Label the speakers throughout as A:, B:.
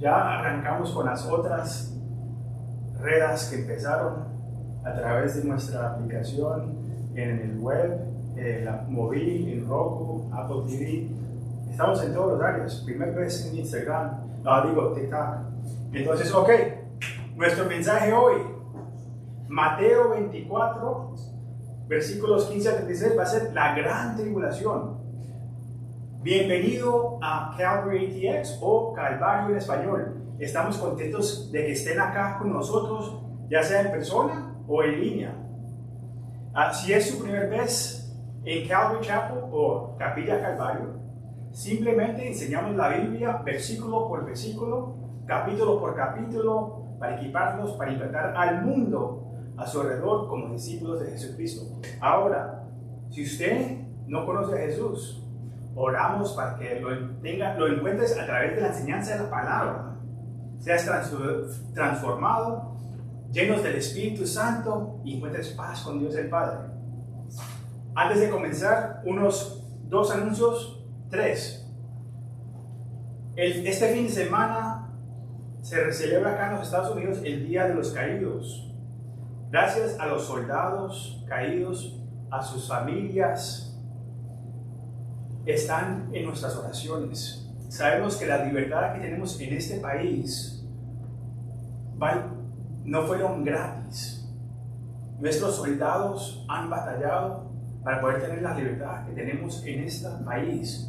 A: Ya arrancamos con las otras redes que empezaron a través de nuestra aplicación en el web, la móvil, en Roku, Apple TV. Estamos en todos los áreas. Primera vez en Instagram, TikTok. Entonces, ok, nuestro mensaje hoy, Mateo 24, versículos 15 a 36, va a ser la gran tribulación. Bienvenido a Calvary ATX o Calvario en español. Estamos contentos de que estén acá con nosotros, ya sea en persona o en línea. Si es su primera vez en Calvary Chapel o Capilla Calvario, simplemente enseñamos la Biblia versículo por versículo, capítulo por capítulo, para equiparnos, para impactar al mundo a su alrededor como discípulos de Jesucristo. Ahora, si usted no conoce a Jesús, oramos para que lo encuentres a través de la enseñanza de la palabra. Seas transformado, llenos del Espíritu Santo y encuentres paz con Dios el Padre. Antes de comenzar, unos 2 anuncios, 3. Este fin de semana se celebra acá en los Estados Unidos el Día de los Caídos. Gracias a los soldados caídos, a sus familias, están en nuestras oraciones. Sabemos que la libertad que tenemos en este país no fueron gratis. Nuestros soldados han batallado para poder tener la libertad que tenemos en este país.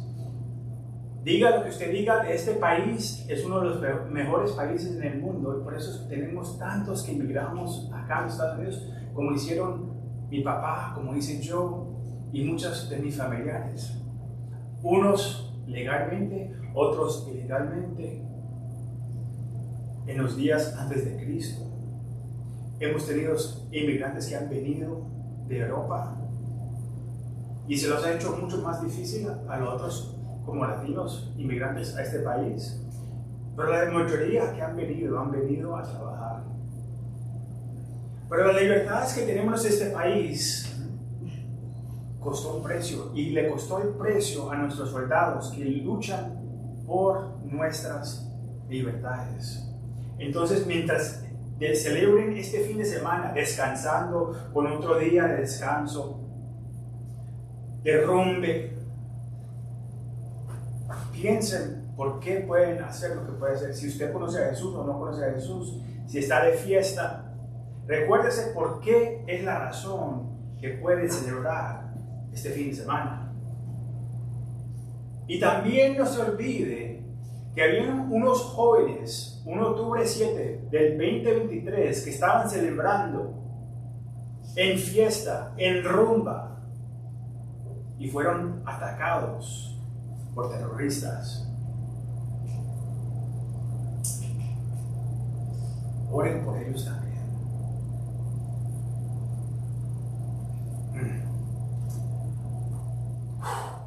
A: Diga lo que usted diga, este país es uno de los mejores países en el mundo y por eso tenemos tantos que emigramos acá en los Estados Unidos, como hicieron mi papá, como hice yo y muchos de mis familiares. Unos legalmente, otros ilegalmente. En los días antes de Cristo, hemos tenido inmigrantes que han venido de Europa y se los ha hecho mucho más difícil a los otros, como latinos, inmigrantes a este país. Pero la mayoría que han venido a trabajar. Pero las libertades que tenemos en este país costó un precio y le costó el precio a nuestros soldados que luchan por nuestras libertades. Entonces, mientras celebren este fin de semana descansando con otro día de descanso, derrumbe, piensen por qué pueden hacer lo que pueden hacer. Si usted conoce a Jesús o no conoce a Jesús, si está de fiesta, recuérdese por qué es la razón que puede celebrar este fin de semana. Y también no se olvide que habían unos jóvenes, un octubre 7 del 2023, que estaban celebrando en fiesta, en rumba, y fueron atacados por terroristas. Oren por ellos también.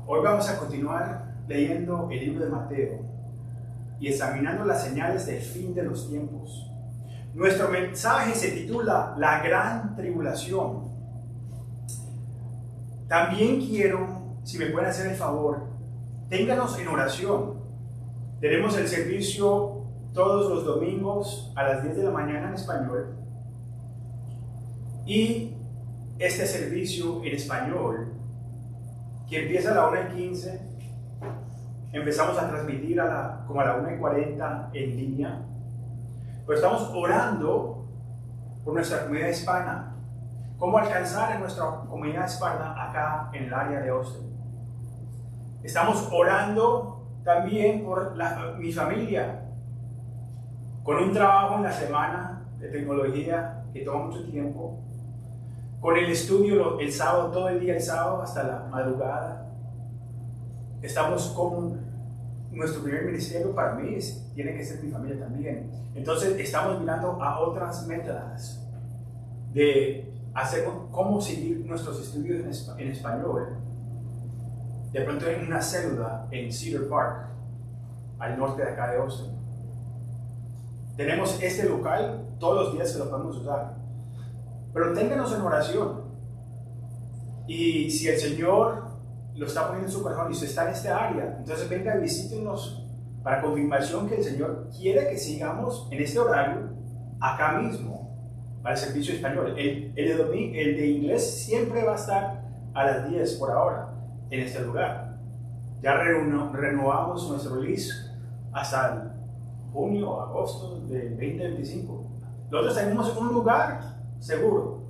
A: Hoy vamos a continuar leyendo el libro de Mateo y examinando las señales del fin de los tiempos. Nuestro mensaje se titula La Gran Tribulación. También quiero, si me pueden hacer el favor, ténganos en oración. Tenemos el servicio todos los domingos a las 10 de la mañana en español y este servicio en español que empieza a la 1:15, empezamos a transmitir como a la 1:40 en línea, pero estamos orando por nuestra comunidad hispana, cómo alcanzar a nuestra comunidad hispana acá en el área de Austin. Estamos orando también por mi familia, con un trabajo en la semana de tecnología que toma mucho tiempo, con el estudio el sábado, todo el día el sábado hasta la madrugada. Estamos con nuestro primer ministerio, para mí tiene que ser mi familia también. Entonces estamos mirando a otras metas de hacer cómo seguir nuestros estudios en español. De pronto en una célula en Cedar Park, al norte de acá de Austin. Tenemos este local todos los días que lo podemos usar. Pero ténganos en oración. Y si el Señor lo está poniendo en su corazón y usted está en esta área, entonces venga y visítenos para confirmación que el Señor quiere que sigamos en este horario, acá mismo, para el servicio español. El de inglés siempre va a estar a las 10 por ahora, en este lugar. Ya renovamos nuestro lease hasta el junio o agosto del 2025. Nosotros tenemos un lugar seguro.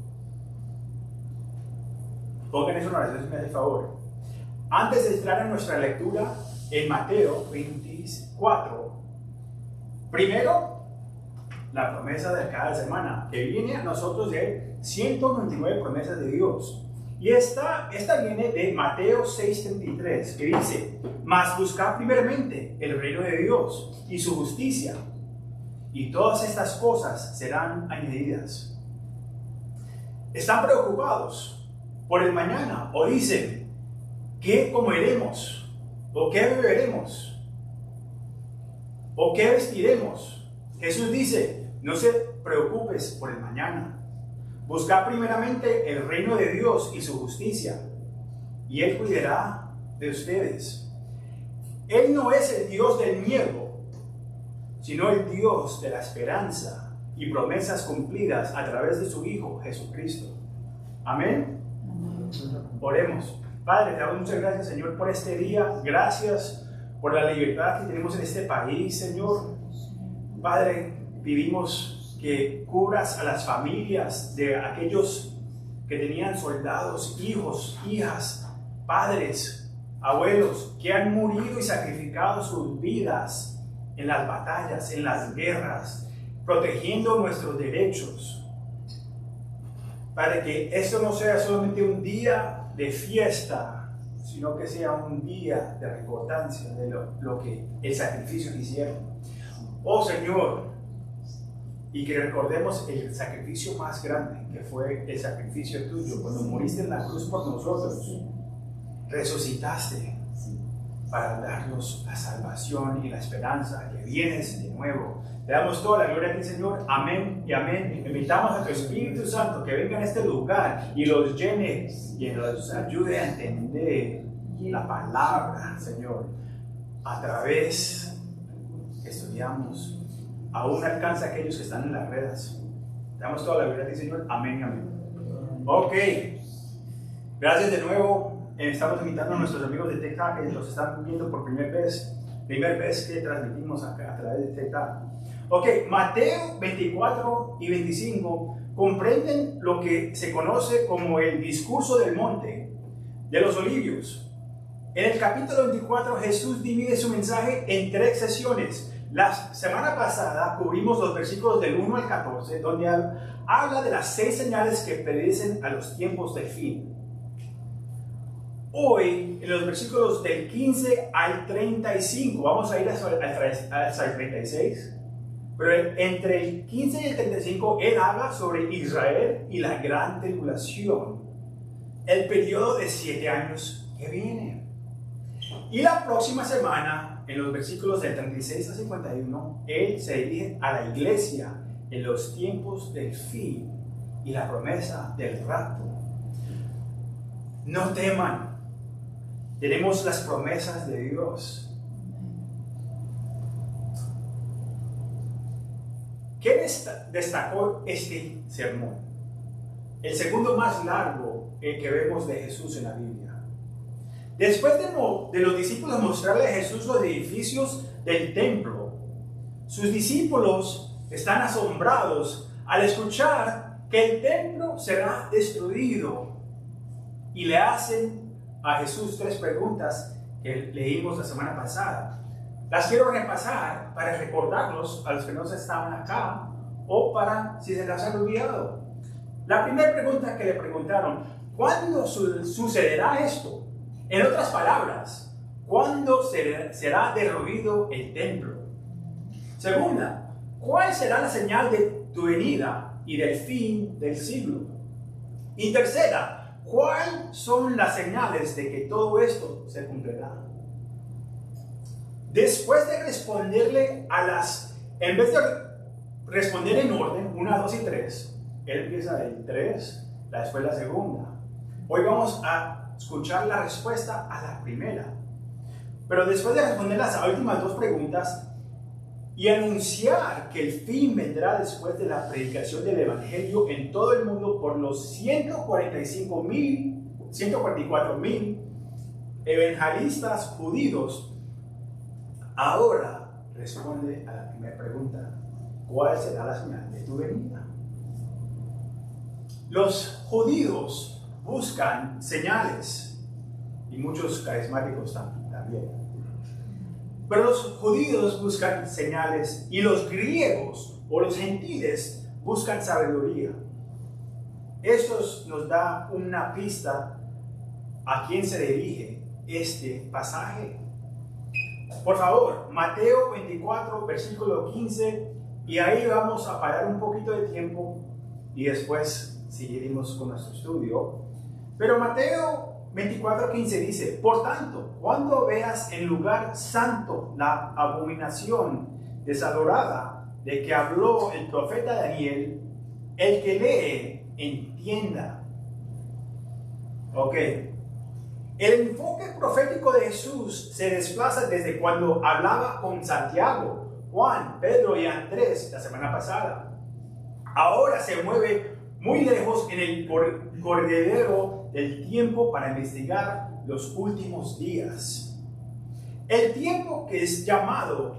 A: Pongan eso en oración si me hace favor. Antes de entrar en nuestra lectura en Mateo 24, primero la promesa de cada semana, que viene a nosotros de 199 promesas de Dios. Y esta viene de Mateo 6:33, que dice: mas buscad primeramente el reino de Dios y su justicia, y todas estas cosas serán añadidas. ¿Están preocupados por el mañana? ¿O dicen: ¿qué comeremos? ¿O qué beberemos? ¿O qué vestiremos? Jesús dice: no se preocupes por el mañana. Buscad primeramente el reino de Dios y su justicia, y Él cuidará de ustedes. Él no es el Dios del miedo, sino el Dios de la esperanza y promesas cumplidas a través de su Hijo Jesucristo. Amén. Oremos. Padre, te damos muchas gracias, Señor, por este día. Gracias por la libertad que tenemos en este país, Señor. Padre, pedimos que cubras a las familias de aquellos que tenían soldados, hijos, hijas, padres, abuelos, que han morido y sacrificado sus vidas en las batallas, en las guerras, protegiendo nuestros derechos. Para que esto no sea solamente un día de fiesta, sino que sea un día de recordancia de lo que el sacrificio que hicieron. Oh Señor, y que recordemos el sacrificio más grande, que fue el sacrificio tuyo, cuando moriste en la cruz por nosotros, resucitaste para darnos la salvación y la esperanza que vienes de nuevo. Te damos toda la gloria a ti, Señor. Amén y amén. Invitamos a tu Espíritu Santo que venga a este lugar y los llene y los ayude a entender la palabra, Señor, a través que estudiamos. Aún alcanza a aquellos que están en las redes. Te damos toda la gloria a ti, Señor. Amén y amén. Ok. Gracias de nuevo. Estamos invitando a nuestros amigos de TikTok que nos están viendo por primera vez que transmitimos acá a través de TikTok. Ok, Mateo 24 y 25 comprenden lo que se conoce como el discurso del monte de los olivos. En el capítulo 24 Jesús divide su mensaje en 3 sesiones. La semana pasada cubrimos los versículos del 1 al 14, donde habla de las 6 señales que predicen a los tiempos del fin. Hoy, en los versículos del 15 al 35, vamos a ir hasta el 36, pero entre el 15 y el 35, él habla sobre Israel y la gran tribulación, el periodo de 7 años que viene. Y la próxima semana, en los versículos del 36 al 51, él se dirige a la iglesia en los tiempos del fin y la promesa del rapto. No teman. Tenemos las promesas de Dios. ¿Qué destacó este sermón? El segundo más largo que vemos de Jesús en la Biblia. Después de los discípulos mostrarle a Jesús los edificios del templo, sus discípulos están asombrados al escuchar que el templo será destruido y le hacen a Jesús 3 preguntas que leímos la semana pasada. Las quiero repasar para recordarlos a los que no estaban acá o para si se las han olvidado. La primera pregunta que le preguntaron: ¿cuándo sucederá esto? En otras palabras, ¿cuándo será derruido el templo? Segunda, ¿cuál será la señal de tu venida y del fin del siglo? Y tercera, ¿cuáles son las señales de que todo esto se cumplirá? Después de responderle en vez de responder en orden, 1, 2 y 3, él empieza del 3, después la segunda. Hoy vamos a escuchar la respuesta a la primera. Pero después de responder las últimas dos preguntas y anunciar que el fin vendrá después de la predicación del Evangelio en todo el mundo por los 144,000 evangelistas judíos, ahora responde a la primera pregunta: ¿cuál será la señal de tu venida? Los judíos buscan señales, y muchos carismáticos también. Pero los judíos buscan señales y los griegos o los gentiles buscan sabiduría. Esto nos da una pista a quién se dirige este pasaje. Por favor, Mateo 24, versículo 15, y ahí vamos a parar un poquito de tiempo y después seguiremos con nuestro estudio. Pero Mateo 24:15 dice: por tanto, cuando veas en lugar santo la abominación desadorada de que habló el profeta Daniel, el que lee, entienda. Ok. El enfoque profético de Jesús se desplaza desde cuando hablaba con Santiago, Juan, Pedro y Andrés la semana pasada. Ahora se mueve muy lejos en el corredero del tiempo para investigar los últimos días. El tiempo que es llamado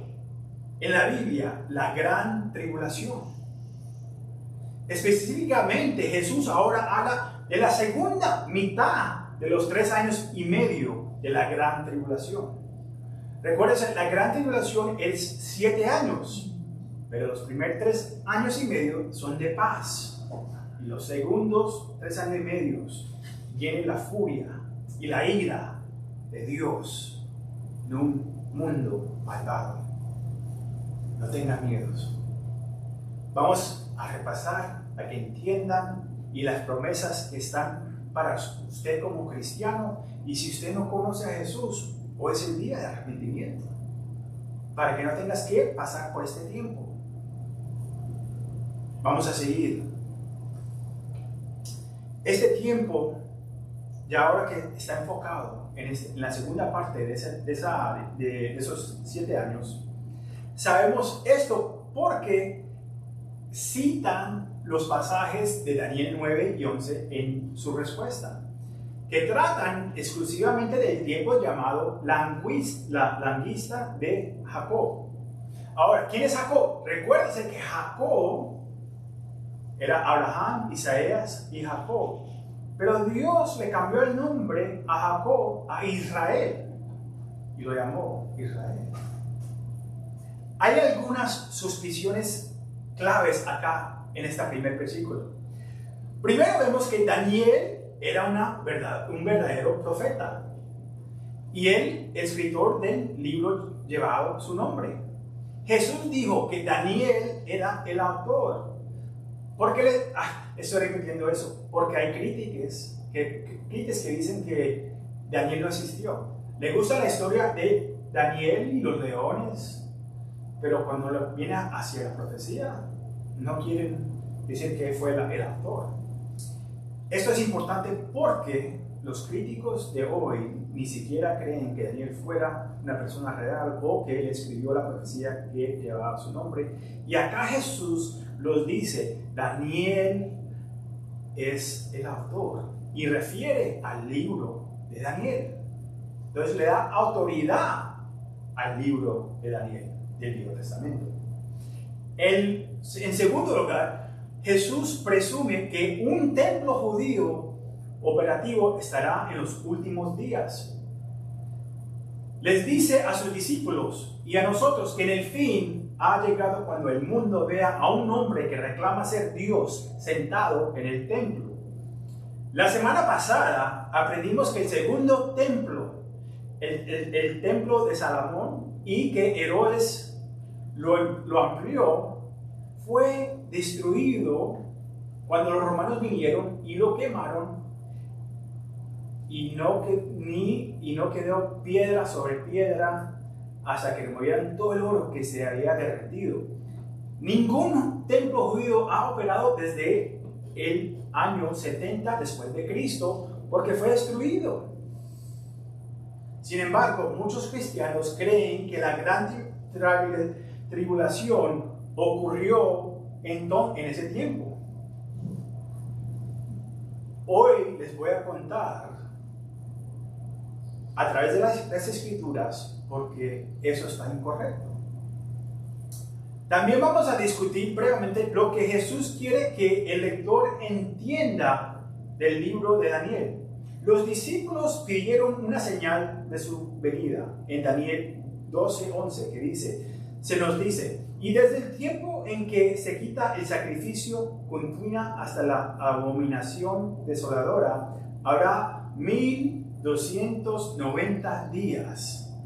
A: en la Biblia la gran tribulación. Específicamente, Jesús ahora habla de la segunda mitad de los 3 años y medio de la gran tribulación. Recuerden, la gran tribulación es 7 años, pero los primeros 3 años y medio son de paz. Y los segundos 3 años y medio viene la furia y la ira de Dios en un mundo malvado. No tengan miedos. Vamos a repasar para que entiendan y las promesas que están para usted como cristiano. Y si usted no conoce a Jesús, hoy es el día de arrepentimiento, para que no tengas que pasar por este tiempo. Vamos a seguir. Este tiempo, ya ahora que está enfocado en la segunda parte de esos 7 años, sabemos esto porque citan los pasajes de Daniel 9 y 11 en su respuesta, que tratan exclusivamente del tiempo llamado la languista de Jacob. Ahora, ¿quién es Jacob? Recuérdense que Jacob era Abraham, Isaías y Jacob, pero Dios le cambió el nombre a Jacob a Israel y lo llamó Israel. Hay algunas suspiciones claves acá en este primer versículo. Primero vemos que Daniel era un verdadero profeta y el escritor del libro llevaba su nombre. Jesús dijo que Daniel era el autor. ¿Por qué estoy repitiendo eso? Porque hay críticos que dicen que Daniel no existió. Le gusta la historia de Daniel y los leones, pero cuando viene hacia la profecía, no quieren decir que fue el autor. Esto es importante porque los críticos de hoy ni siquiera creen que Daniel fuera una persona real o que él escribió la profecía que llevaba su nombre. Y acá Jesús los dice: Daniel es el autor, y refiere al libro de Daniel. Entonces le da autoridad al libro de Daniel, del Nuevo Testamento. En segundo lugar, Jesús presume que un templo judío operativo estará en los últimos días. Les dice a sus discípulos y a nosotros que en el fin ha llegado cuando el mundo vea a un hombre que reclama ser Dios sentado en el templo. La semana pasada aprendimos que el segundo templo, el templo de Salomón, y que Herodes lo amplió, fue destruido cuando los romanos vinieron y lo quemaron, y no quedó piedra sobre piedra hasta que removieran todo el oro que se había derretido. Ningún templo judío ha operado desde el año 70 después de Cristo porque fue destruido. Sin embargo, muchos cristianos creen que la gran tribulación ocurrió en ese tiempo. Hoy les voy a contar a través de las escrituras porque eso está incorrecto. También vamos a discutir brevemente lo que Jesús quiere que el lector entienda del libro de Daniel. Los discípulos pidieron una señal de su venida en Daniel 12:11, que dice, se nos dice, y desde el tiempo en que se quita el sacrificio continua hasta la abominación desoladora, habrá 1290 días.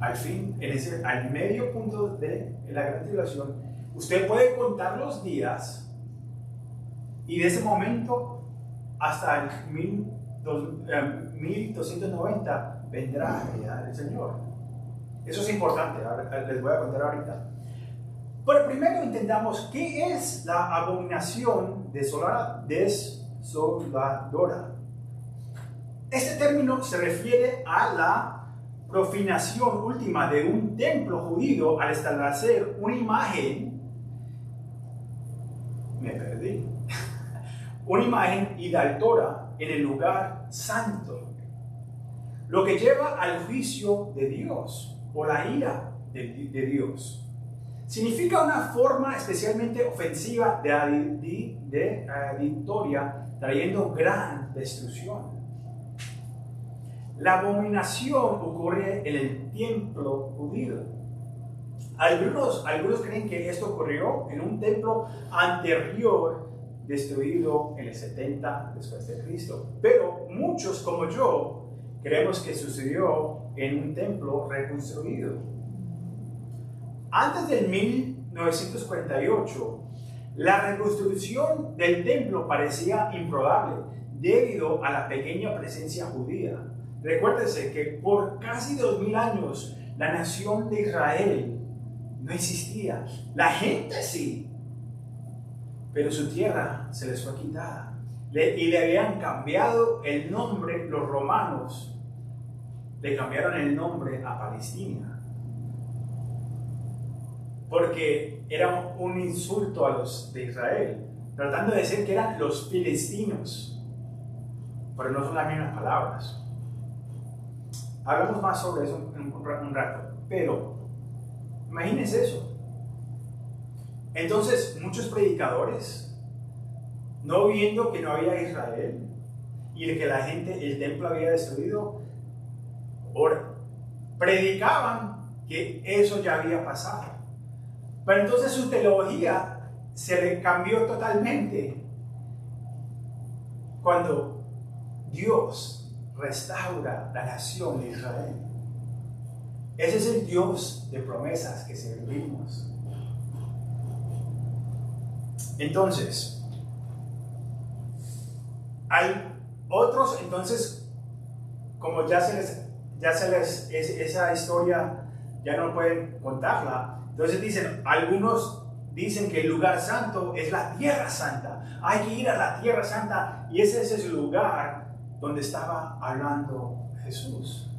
A: Al fin, al medio punto de la gran tribulación, usted puede contar los días y de ese momento hasta el 1290 vendrá el Señor. Eso es importante, les voy a contar ahorita. Pero primero entendamos qué es la abominación desoladora. Este término se refiere a la profanación última de un templo judío al establecer una imagen, una imagen idolatrada en el lugar santo, lo que lleva al juicio de Dios o la ira de Dios. Significa una forma especialmente ofensiva de victoria, trayendo gran destrucción. La abominación ocurre en el templo judío. Algunos creen que esto ocurrió en un templo anterior destruido en el 70 después de Cristo. Pero muchos como yo creemos que sucedió en un templo reconstruido. Antes del 1948, la reconstrucción del templo parecía improbable debido a la pequeña presencia judía. Recuérdese que por casi 2000 años la nación de Israel no existía. La gente sí, pero su tierra se les fue quitada. Y le habían cambiado el nombre, los romanos le cambiaron el nombre a Palestina. Porque era un insulto a los de Israel, tratando de decir que eran los filistinos, pero no son las mismas palabras. Hablamos más sobre eso en un rato, pero imagínense eso. Entonces, muchos predicadores, no viendo que no había Israel y que el templo había destruido, predicaban que eso ya había pasado. Pero entonces su teología se le cambió totalmente cuando Dios restaura la nación de Israel. Ese es el Dios de promesas que servimos. Entonces, hay otros, como ya se les esa historia ya no pueden contarla. Entonces algunos dicen que el lugar santo es la tierra santa. Hay que ir a la tierra santa y ese es el lugar donde estaba hablando Jesús.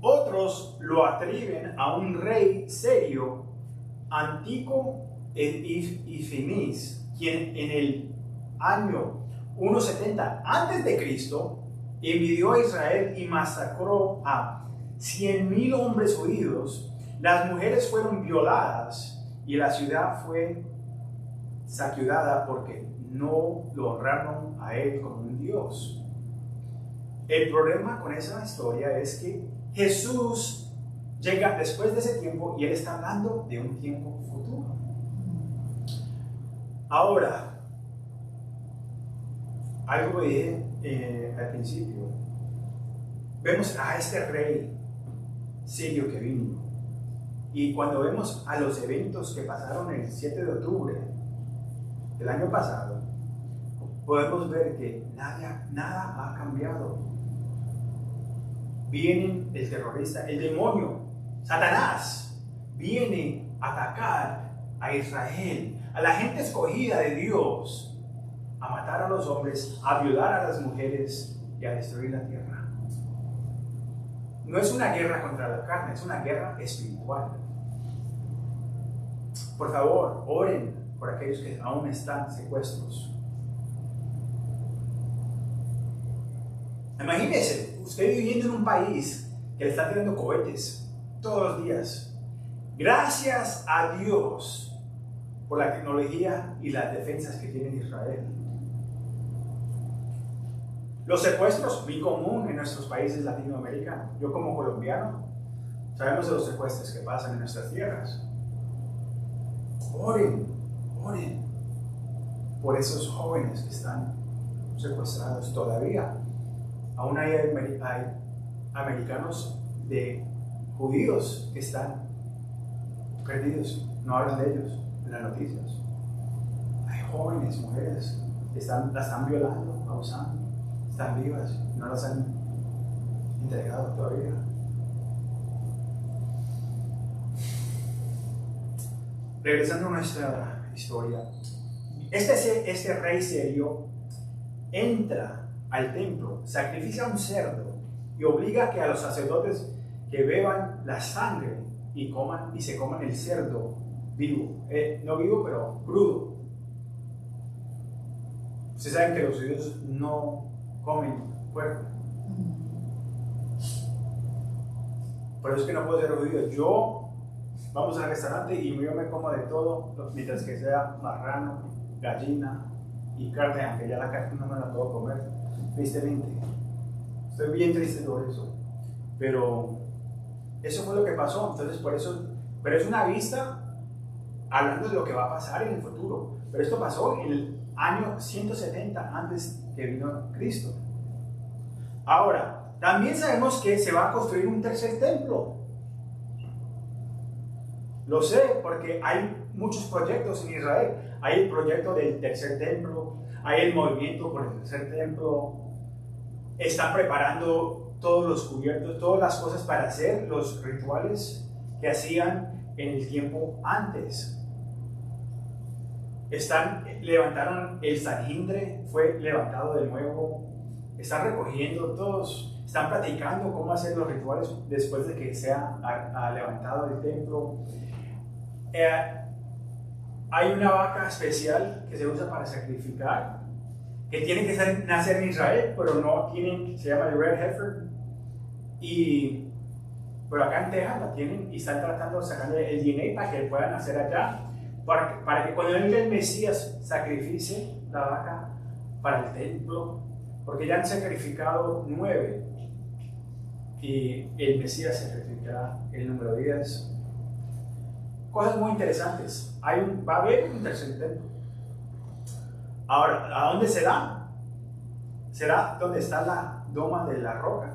A: Otros lo atribuyen a un rey serio, Antíoco Epifanes, quien en el año 170 a.C. envidió a Israel y masacró a 100,000 hombres judíos. Las mujeres fueron violadas y la ciudad fue saqueada porque no lo honraron a él como un Dios. El problema con esa historia es que Jesús llega después de ese tiempo y él está hablando de un tiempo futuro. Ahora, algo que dije al principio, vemos a este rey sirio que vino, y cuando vemos a los eventos que pasaron el 7 de octubre del año pasado, podemos ver que nada ha cambiado. Viene el terrorista, el demonio, Satanás, viene a atacar a Israel, a la gente escogida de Dios, a matar a los hombres, a violar a las mujeres y a destruir la tierra. No es una guerra contra la carne, es una guerra espiritual. Por favor, oren por aquellos que aún están secuestros. Imagínese, usted viviendo en un país que le está tirando cohetes todos los días. Gracias a Dios por la tecnología y las defensas que tiene Israel. Los secuestros, muy común en nuestros países latinoamericanos. Yo como colombiano, sabemos de los secuestros que pasan en nuestras tierras. Oren, oren por esos jóvenes que están secuestrados todavía. Aún hay americanos judíos que están perdidos, no hablan de ellos en las noticias. Hay jóvenes, mujeres que la están violando, abusando, están vivas, no las han entregado todavía. Regresando a nuestra historia, este rey sirio entra al templo, sacrifica un cerdo y obliga que a los sacerdotes que beban la sangre y se coman el cerdo vivo, no vivo pero crudo. Ustedes saben que los judíos no comen cuerpo. Por eso es que no puedo ser judío. Vamos al restaurante y yo me como de todo, mientras que sea marrano, gallina y carne, aunque ya la carne no me la puedo comer. Tristemente, estoy bien triste por eso, pero eso fue lo que pasó. Entonces, por eso, pero es una vista hablando de lo que va a pasar en el futuro. Pero esto pasó en el año 170 antes que vino Cristo. Ahora, también sabemos que se va a construir un tercer templo. Lo sé porque hay muchos proyectos en Israel. Hay el proyecto del tercer templo, hay el movimiento por el tercer templo. Están preparando todos los cubiertos, todas las cosas para hacer los rituales que hacían en el tiempo antes. Levantaron el Sanhedrin, fue levantado de nuevo. Están recogiendo todos, están platicando cómo hacer los rituales después de que sea levantado el templo. Hay una vaca especial que se usa para sacrificar, que tiene que nacer en Israel, pero no tienen, se llama el Red Heifer, pero acá en Texas la tienen y están tratando de sacarle el DNA para que puedan nacer allá, para que cuando venga el Mesías sacrifique la vaca para el templo, porque ya han sacrificado 9 y el Mesías sacrificará el número 10. Cosas muy interesantes. Va a haber un tercer templo. Ahora, ¿a dónde será? Será donde está la Doma de la Roca.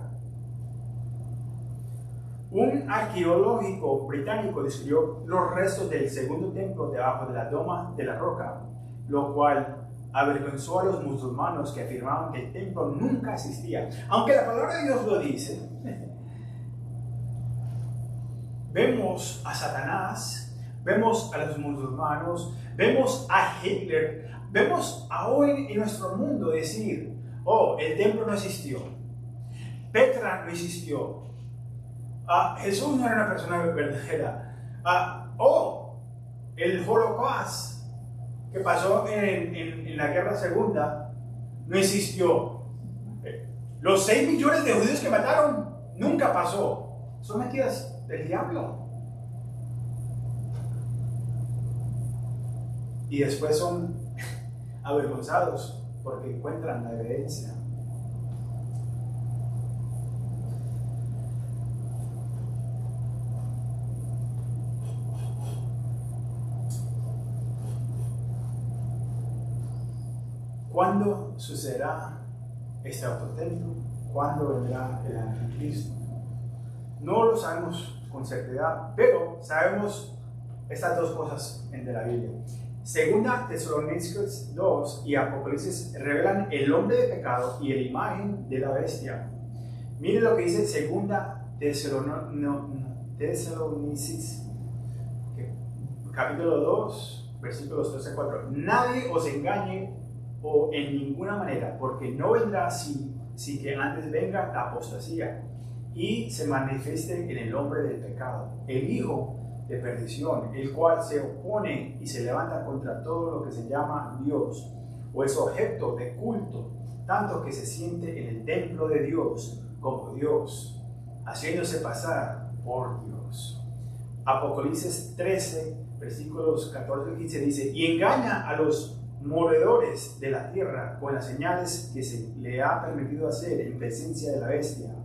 A: Un arqueológico británico descubrió los restos del segundo templo debajo de la Doma de la Roca, lo cual avergonzó a los musulmanes que afirmaban que el templo nunca existía. Aunque la palabra de Dios lo dice, vemos a Satanás, vemos a los musulmanes, vemos a Hitler, vemos hoy en nuestro mundo decir, oh, el templo no existió, Petra no existió, Jesús no era una persona verdadera, el Holocausto que pasó en la Guerra Segunda no existió, los 6 millones de judíos que mataron nunca pasó. Son mentiras del diablo. Y después son avergonzados porque encuentran la evidencia. ¿Cuándo sucederá este autotemplo? ¿Cuándo vendrá el anticristo? No lo sabemos con certeza, pero sabemos estas dos cosas de la Biblia. Segunda Tesalonicenses 2 y Apocalipsis revelan el hombre de pecado y la imagen de la bestia. Miren lo que dice Segunda Tesalonicenses, capítulo 2, versículos 13 a 4. Nadie os engañe o en ninguna manera, porque no vendrá sin sin que antes venga la apostasía y se manifieste en el hombre del pecado, el hijo de perdición, el cual se opone y se levanta contra todo lo que se llama Dios o es objeto de culto, tanto que se siente en el templo de Dios como Dios, haciéndose pasar por Dios. Apocalipsis 13, versículos 14 y 15 dice: y engaña a los moradores de la tierra con las señales que se le ha permitido hacer en presencia de la bestia,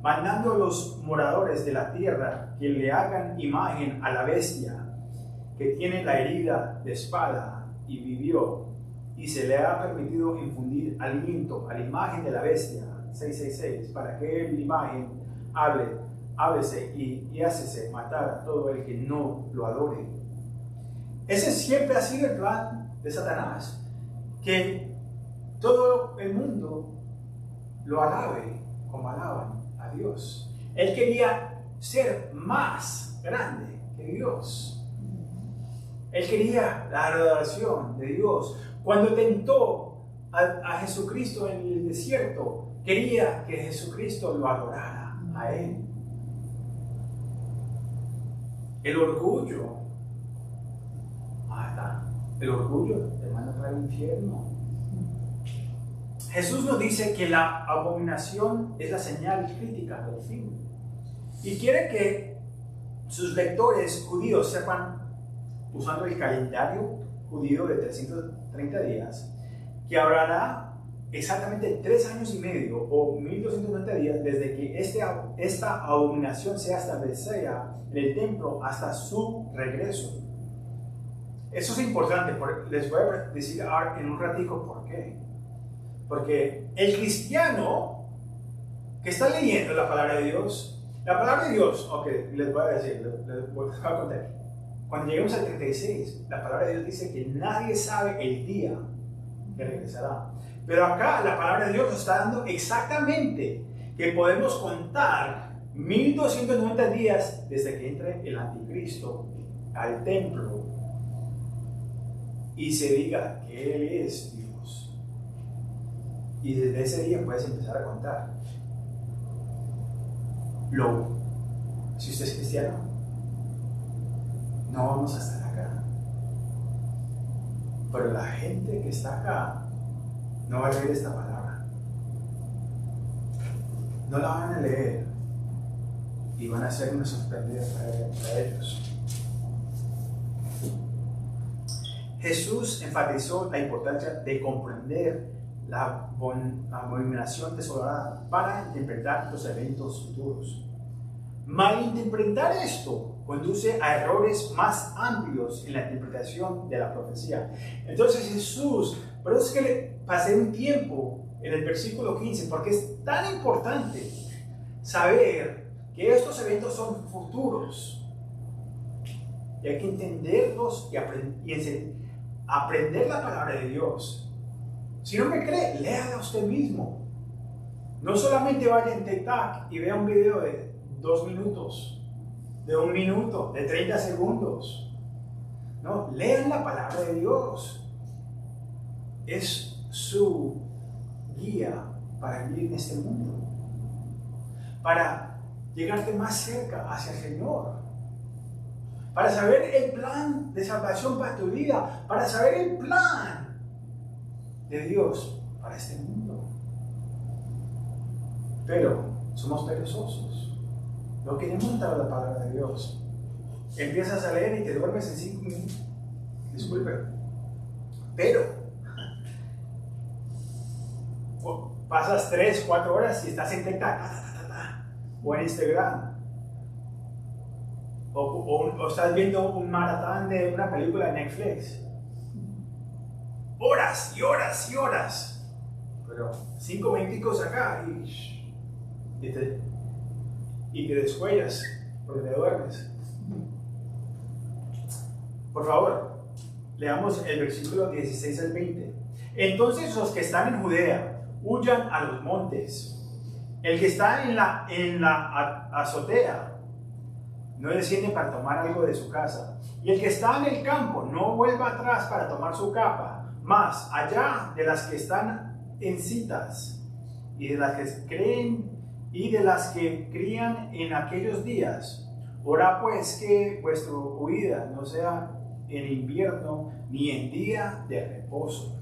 A: mandando a los moradores de la tierra que le hagan imagen a la bestia que tiene la herida de espada y vivió, y se le ha permitido infundir aliento a la imagen de la bestia, 666, para que la imagen háblese y hácese matar a todo el que no lo adore. Ese siempre ha sido el plan de Satanás, que todo el mundo lo alabe como alaban a Dios. Él quería ser más grande que Dios. Él quería la adoración de Dios. Cuando tentó a Jesucristo en el desierto, quería que Jesucristo lo adorara a él. El orgullo mata. El orgullo te manda para el infierno. Jesús nos dice que la abominación es la señal crítica del fin. Y quiere que sus lectores judíos sepan, usando el calendario judío de 330 días, que habrá exactamente 3 años y medio o 1290 días desde que esta abominación sea establecida en el templo hasta su regreso. Eso es importante, les voy a decir en un ratico por qué. Porque el cristiano que está leyendo la palabra de Dios, ok, les voy a decir, les voy a contar. Cuando lleguemos al 36, la palabra de Dios dice que nadie sabe el día que regresará. Pero acá la palabra de Dios nos está dando exactamente que podemos contar 1290 días desde que entre el anticristo al templo y se diga que Él es Dios. Y desde ese día puedes empezar a contar. Si usted es cristiano, no vamos a estar acá. Pero la gente que está acá no va a leer esta palabra. No la van a leer. Y van a ser una sorprendida para ellos. Jesús enfatizó la importancia de comprender la abominación desolada para interpretar los eventos futuros. Malinterpretar esto conduce a errores más amplios en la interpretación de la profecía. Entonces Jesús, por eso es que le pasé un tiempo en el versículo 15, porque es tan importante saber que estos eventos son futuros. Y hay que entenderlos y aprender la palabra de Dios. Si no me cree, léala usted mismo. No solamente vaya en TikTok y vea un video de 2 minutos, de 1 minuto, de 30 segundos. No, lean la palabra de Dios. Es su guía para vivir en este mundo, para llegarte más cerca hacia el Señor, para saber el plan de salvación para tu vida, para saber el plan de Dios para este mundo. Pero somos perezosos, no queremos entrar a la palabra de Dios. Empiezas a leer y te duermes en 5 minutos. Disculpe, pero pasas 3, 4 horas y estás en TikTok o en Instagram. O estás viendo un maratón de una película de Netflix. Horas y horas y horas. Pero 5 minutos acá y te descuellas porque te duermes. Por favor, leamos el versículo 16 al 20. Entonces los que están en Judea huyan a los montes. El que está en la azotea no desciende para tomar algo de su casa. Y el que está en el campo no vuelva atrás para tomar su capa. Más allá de las que están en citas, y de las que creen y de las que crían en aquellos días. Orad pues que vuestra huida no sea en invierno ni en día de reposo.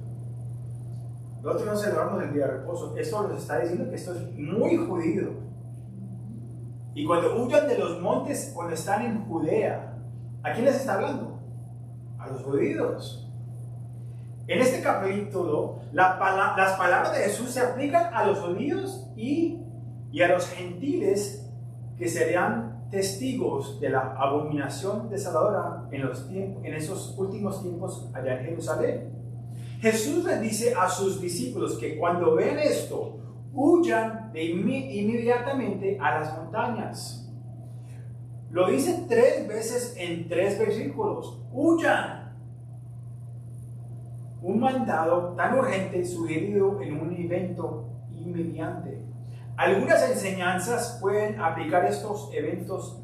A: Nosotros no celebramos el día de reposo. Esto nos está diciendo que esto es muy judío. Y cuando huyan de los montes, cuando están en Judea, ¿a quién les está hablando? A los judíos. En este capítulo, las palabras de Jesús se aplican a los judíos y a los gentiles que serían testigos de la abominación desoladora en esos últimos tiempos allá en Jerusalén. Jesús les dice a sus discípulos que cuando vean esto, huyan inmediatamente a las montañas. Lo dice 3 veces en 3 versículos. Huyan. Un mandado tan urgente sugerido en un evento inmediante. Algunas enseñanzas pueden aplicar estos eventos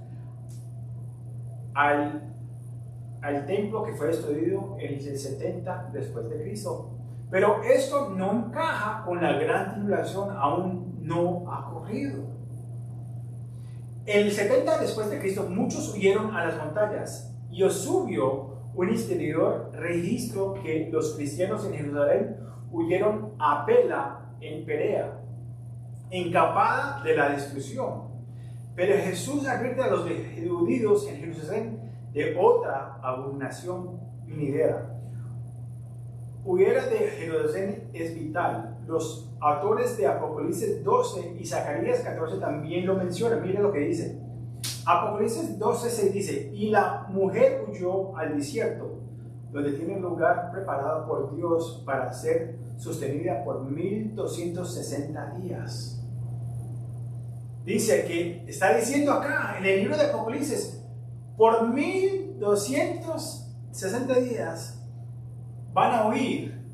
A: al templo que fue destruido en el 70 después de Cristo. Pero esto no encaja con la gran tribulación, aún no ha ocurrido. En el 70 después de Cristo, muchos huyeron a las montañas y os subió un exterior registro que los cristianos en Jerusalén huyeron a Pela en Perea, encapada de la destrucción. Pero Jesús advierte a los judíos en Jerusalén de otra abominación venidera. Huir de Jerusalén es vital. Los autores de Apocalipsis 12 y Zacarías 14 también lo mencionan. Mire lo que dice. Apocalipsis 12:6 dice: y la mujer huyó al desierto, donde tiene un lugar preparado por Dios para ser sostenida por 1260 días. Dice que está diciendo acá en el libro de Apocalipsis, por 1260 días van a huir.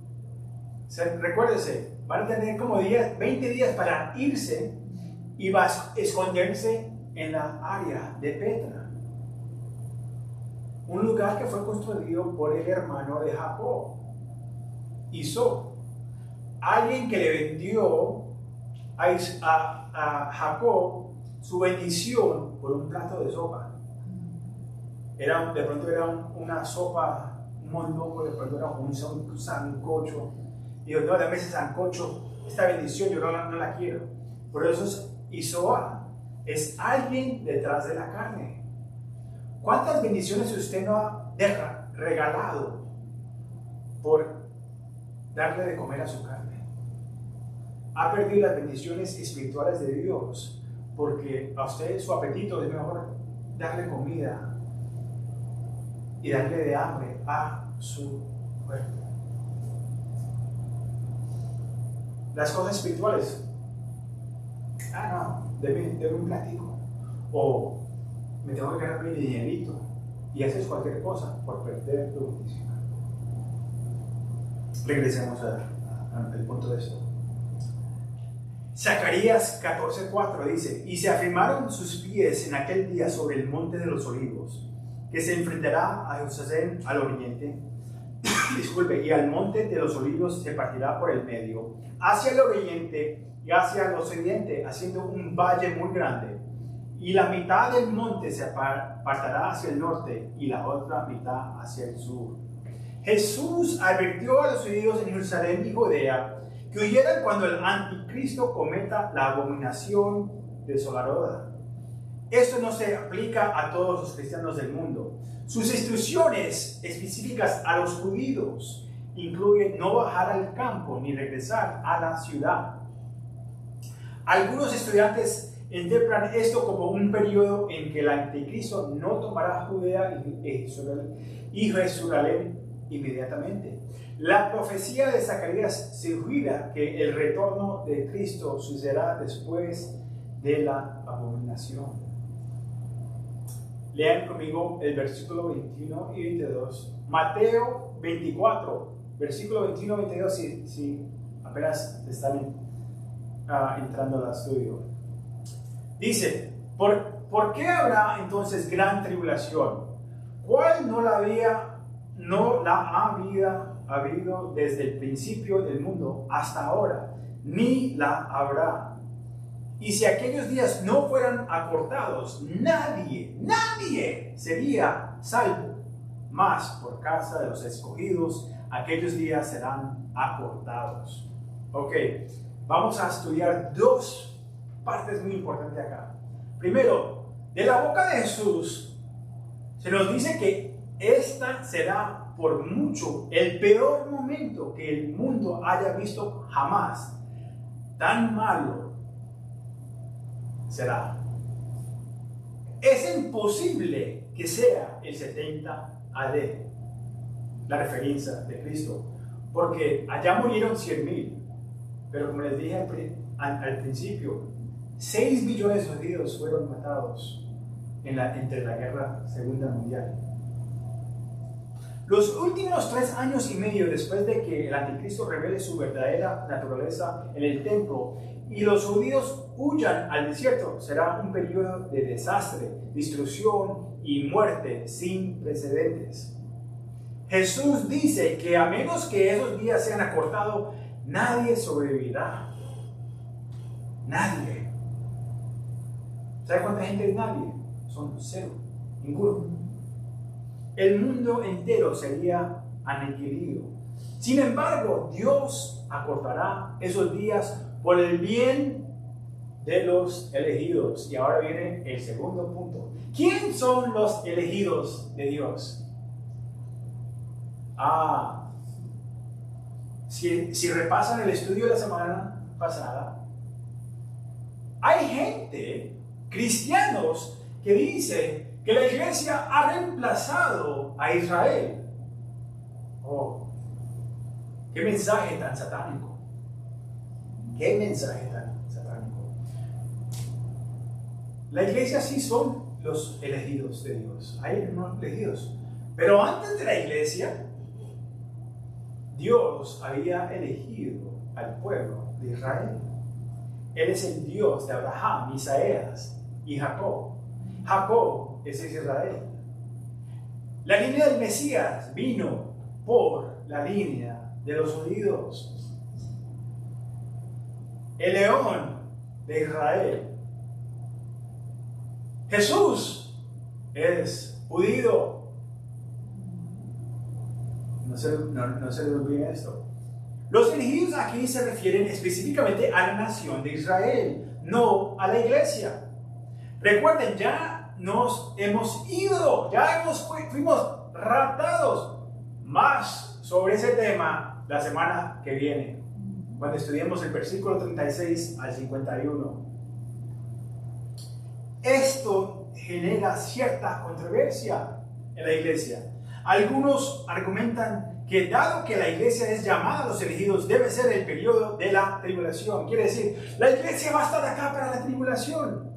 A: Recuérdese, van a tener como 20 días para irse y va a esconderse en la área de Petra, un lugar que fue construido por el hermano de Jacob, Isó, alguien que le vendió a Jacob su bendición por un plato de sopa. De pronto era una sopa, un mondongo, de pronto era un sancocho. Y yo, no, dame ese sancocho, esta bendición yo no la quiero. Por eso es Isoa. Es alguien detrás de la carne. ¿Cuántas bendiciones usted no ha regalado por darle de comer a su carne? Ha perdido las bendiciones espirituales de Dios porque a usted su apetito es mejor darle comida y darle de hambre a su cuerpo. Las cosas espirituales. Debe un platico, o me tengo que ganar mi dinerito, y haces cualquier cosa por perder tu bendición. Regresemos al punto de esto. Zacarías 14:4 dice: y se afirmaron sus pies en aquel día sobre el monte de los olivos, que se enfrentará a Jerusalén al oriente, y al monte de los olivos se partirá por el medio, hacia el oriente y hacia el occidente, haciendo un valle muy grande. Y la mitad del monte se apartará hacia el norte y la otra mitad hacia el sur. Jesús advirtió a los judíos en Jerusalén y Judea que huyeran cuando el anticristo cometa la abominación desoladora. Esto no se aplica a todos los cristianos del mundo. Sus instrucciones específicas a los judíos incluyen no bajar al campo ni regresar a la ciudad. Algunos estudiantes interpretan esto como un periodo en que el anticristo no tomará Judea y Jerusalén inmediatamente. La profecía de Zacarías sugiere que el retorno de Cristo sucederá después de la abominación. Lean conmigo el versículo 21 y 22. Mateo 24, versículo 21 y 22, si apenas están entrando al estudio. Dice: ¿por qué habrá entonces gran tribulación? ¿Cuál no la ha habido desde el principio del mundo hasta ahora, ni la habrá. Y si aquellos días no fueran acortados, nadie sería salvo. Mas por causa de los escogidos, aquellos días serán acortados. Ok, vamos a estudiar dos partes muy importantes acá. Primero, de la boca de Jesús se nos dice que esta será por mucho el peor momento que el mundo haya visto jamás. Tan malo será. Es imposible que sea el 70 AD, la referencia de Cristo, porque allá murieron 100,000, pero como les dije al principio, 6 millones de judíos fueron matados entre la guerra segunda mundial. Los últimos 3 años y medio después de que el anticristo revele su verdadera naturaleza en el templo y los judíos huyan al desierto, será un periodo de desastre, destrucción y muerte sin precedentes. Jesús dice que a menos que esos días sean acortados, nadie sobrevivirá. Nadie. ¿Sabe cuánta gente es nadie? Son 0, ninguno. El mundo entero sería aniquilado. Sin embargo, Dios acortará esos días por el bien de los elegidos. Y ahora viene el segundo punto. ¿Quién son los elegidos de Dios? Si repasan el estudio de la semana pasada, hay gente, cristianos, que dice que la iglesia ha reemplazado a Israel. Oh, qué mensaje tan satánico. Qué mensaje tan satánico. La iglesia sí son los elegidos de Dios. Hay unos elegidos. Pero antes de la iglesia, Dios había elegido al pueblo de Israel. Él es el Dios de Abraham, Isaías y Jacob. Jacob es Israel. La línea del Mesías vino por la línea de los judíos. El león de Israel. Jesús es judío. No se le olvide esto. Los elegidos aquí se refieren específicamente a la nación de Israel, no a la iglesia. Recuerden, ya nos hemos ido, ya fuimos raptados. Más sobre ese tema la semana que viene, cuando estudiemos el versículo 36 al 51. Esto genera cierta controversia en la iglesia. Algunos argumentan que dado que la iglesia es llamada a los elegidos, debe ser el periodo de la tribulación. Quiere decir, la iglesia va a estar acá para la tribulación.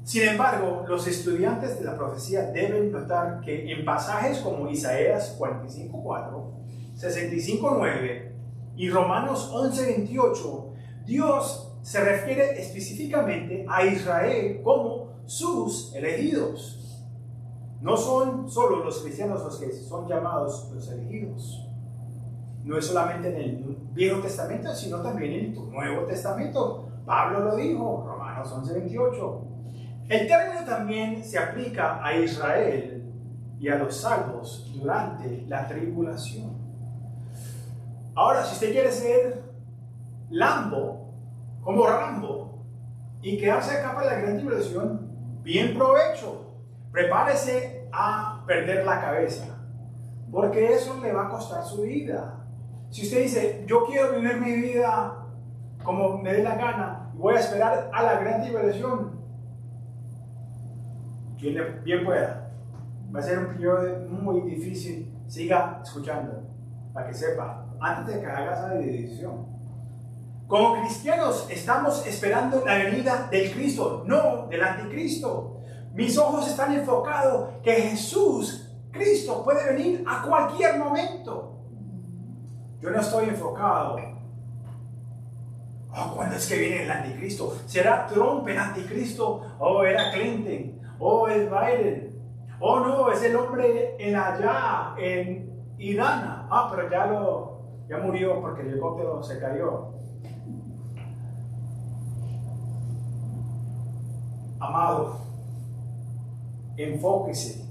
A: Sin embargo, los estudiantes de la profecía deben notar que en pasajes como Isaías 45:4, 65:9 y Romanos 11:28, Dios se refiere específicamente a Israel como sus elegidos. No son solo los cristianos los que son llamados los elegidos. No es solamente en el Viejo Testamento, sino también en el Nuevo Testamento. Pablo lo dijo, Romanos 11:28. El término también se aplica a Israel y a los salvos durante la tribulación. Ahora, si usted quiere ser Lambo, como Rambo, y quedarse acá para la gran tribulación, bien provecho. Prepárese a perder la cabeza, porque eso le va a costar su vida. Si usted dice, yo quiero vivir mi vida como me dé la gana, voy a esperar a la gran tribulación, bien pueda. Va a ser un periodo muy difícil. Siga escuchando, para que sepa, antes de que haga esa decisión. Como cristianos estamos esperando la venida del Cristo, no del anticristo. Mis ojos están enfocados que Jesús, Cristo, puede venir a cualquier momento. Yo no estoy enfocado. ¿Cuándo es que viene el anticristo? ¿Será Trump el anticristo? ¿O era Clinton? ¿O es Biden? ¿O no, es el hombre en allá, en Irán? Pero ya lo ya murió porque el helicóptero se cayó. Amado, enfóquese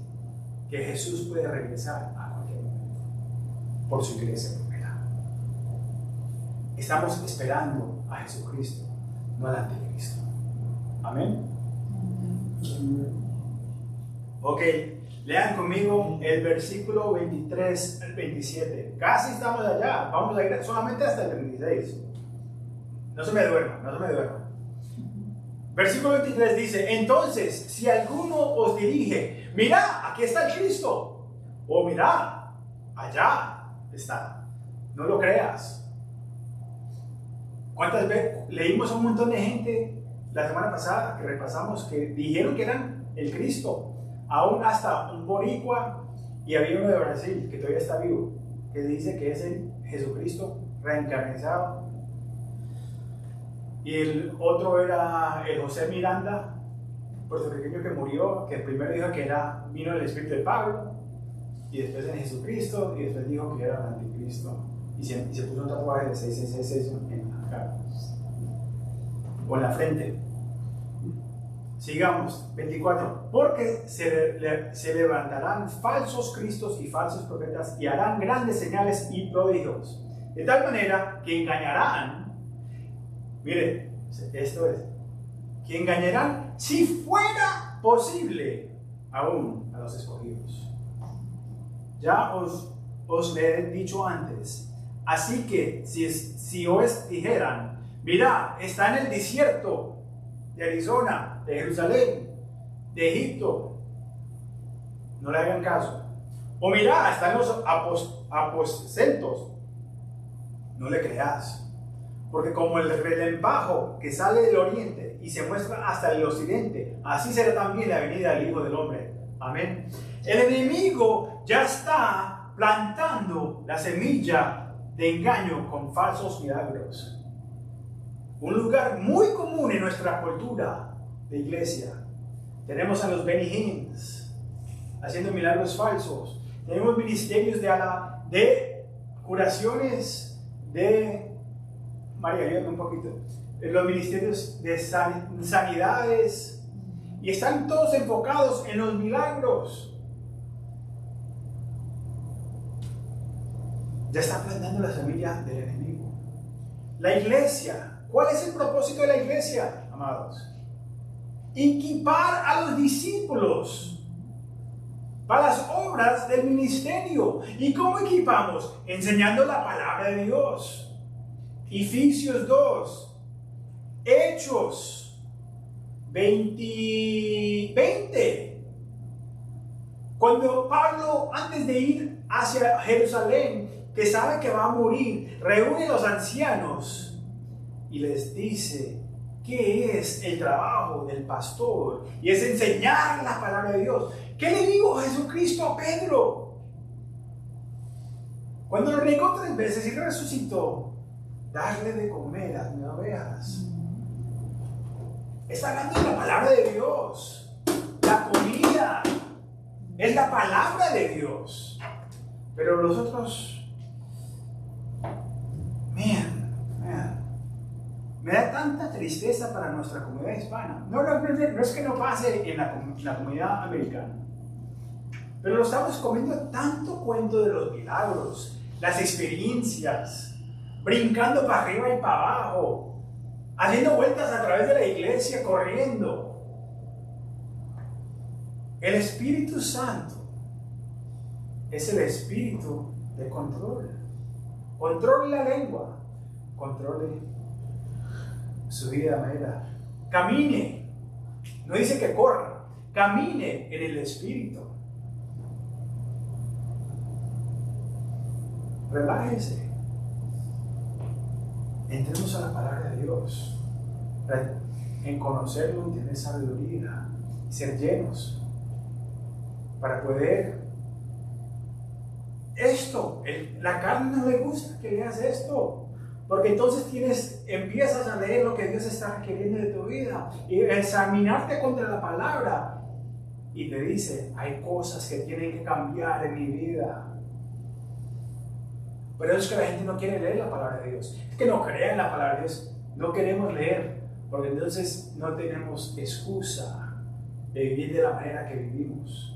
A: que Jesús puede regresar a cualquier momento por su iglesia primera. Estamos esperando a Jesucristo, no al anticristo. Amén. Ok, lean conmigo el versículo 23 al 27. Casi estamos allá. Vamos a ir solamente hasta el 26. No se me duerman, no se me duerman. Versículo 23 dice: entonces, si alguno os dirige, mira, aquí está el Cristo, o mira, allá está, no lo creas. ¿Cuántas veces leímos a un montón de gente la semana pasada que repasamos que dijeron que eran el Cristo? Aún hasta un boricua, y había uno de Brasil que todavía está vivo, que dice que es el Jesucristo reencarnado. Y el otro era el José Miranda, puertorriqueño, que murió, que primero dijo que vino el espíritu de Pablo, y después en Jesucristo, y después dijo que era el anticristo, y se puso un tatuaje de 666 en la cara o en la frente. Sigamos, 24. Porque se levantarán falsos cristos y falsos profetas y harán grandes señales y prodigios, de tal manera que engañarán. Mire, esto es, que engañarán, si fuera posible, aún a los escogidos. Ya os le he dicho antes. Así que si os dijeran, mira, está en el desierto de Arizona, de Jerusalén, de Egipto, no le hagan caso. O mira, está en los aposentos, no le creas. Porque como el relámpago que sale del oriente y se muestra hasta el occidente, así será también la venida del Hijo del Hombre. Amén. El enemigo ya está plantando la semilla de engaño con falsos milagros. Un lugar muy común en nuestra cultura de iglesia. Tenemos a los Benny Hinn's haciendo milagros falsos. Tenemos ministerios de curaciones de... María, ayúdame un poquito. Los ministerios de sanidades. Y están todos enfocados en los milagros. Ya están plantando la semilla del enemigo. La iglesia. ¿Cuál es el propósito de la iglesia, amados? Equipar a los discípulos para las obras del ministerio. ¿Y cómo equipamos? Enseñando la palabra de Dios. Efesios 2, Hechos 20. Cuando Pablo, antes de ir hacia Jerusalén, que sabe que va a morir, reúne a los ancianos y les dice qué es el trabajo del pastor, y es enseñar la palabra de Dios. ¿Qué le dijo Jesucristo a Pedro? Cuando lo negó 3 veces y resucitó, darle de comer a mis ovejas. Está hablando de la palabra de Dios. La comida es la palabra de Dios. Pero los otros, me da tanta tristeza para nuestra comunidad hispana. No es que no pase en la comunidad americana, pero lo estamos comiendo tanto cuento de los milagros, las experiencias, brincando para arriba y para abajo, haciendo vueltas a través de la iglesia, corriendo. El Espíritu Santo es el espíritu de control. Controle la lengua, controle su vida de manera. Camine, no dice que corra, camine en el Espíritu. Relájese. Entremos a la palabra de Dios, en conocerlo y tener sabiduría, ser llenos, para poder la carne no le gusta que leas esto, porque entonces empiezas a leer lo que Dios está requiriendo de tu vida y examinarte contra la palabra, y te dice, hay cosas que tienen que cambiar en mi vida. Pero es que la gente no quiere leer la palabra de Dios. Es que no creen en la palabra de Dios. No queremos leer, porque entonces no tenemos excusa de vivir de la manera que vivimos.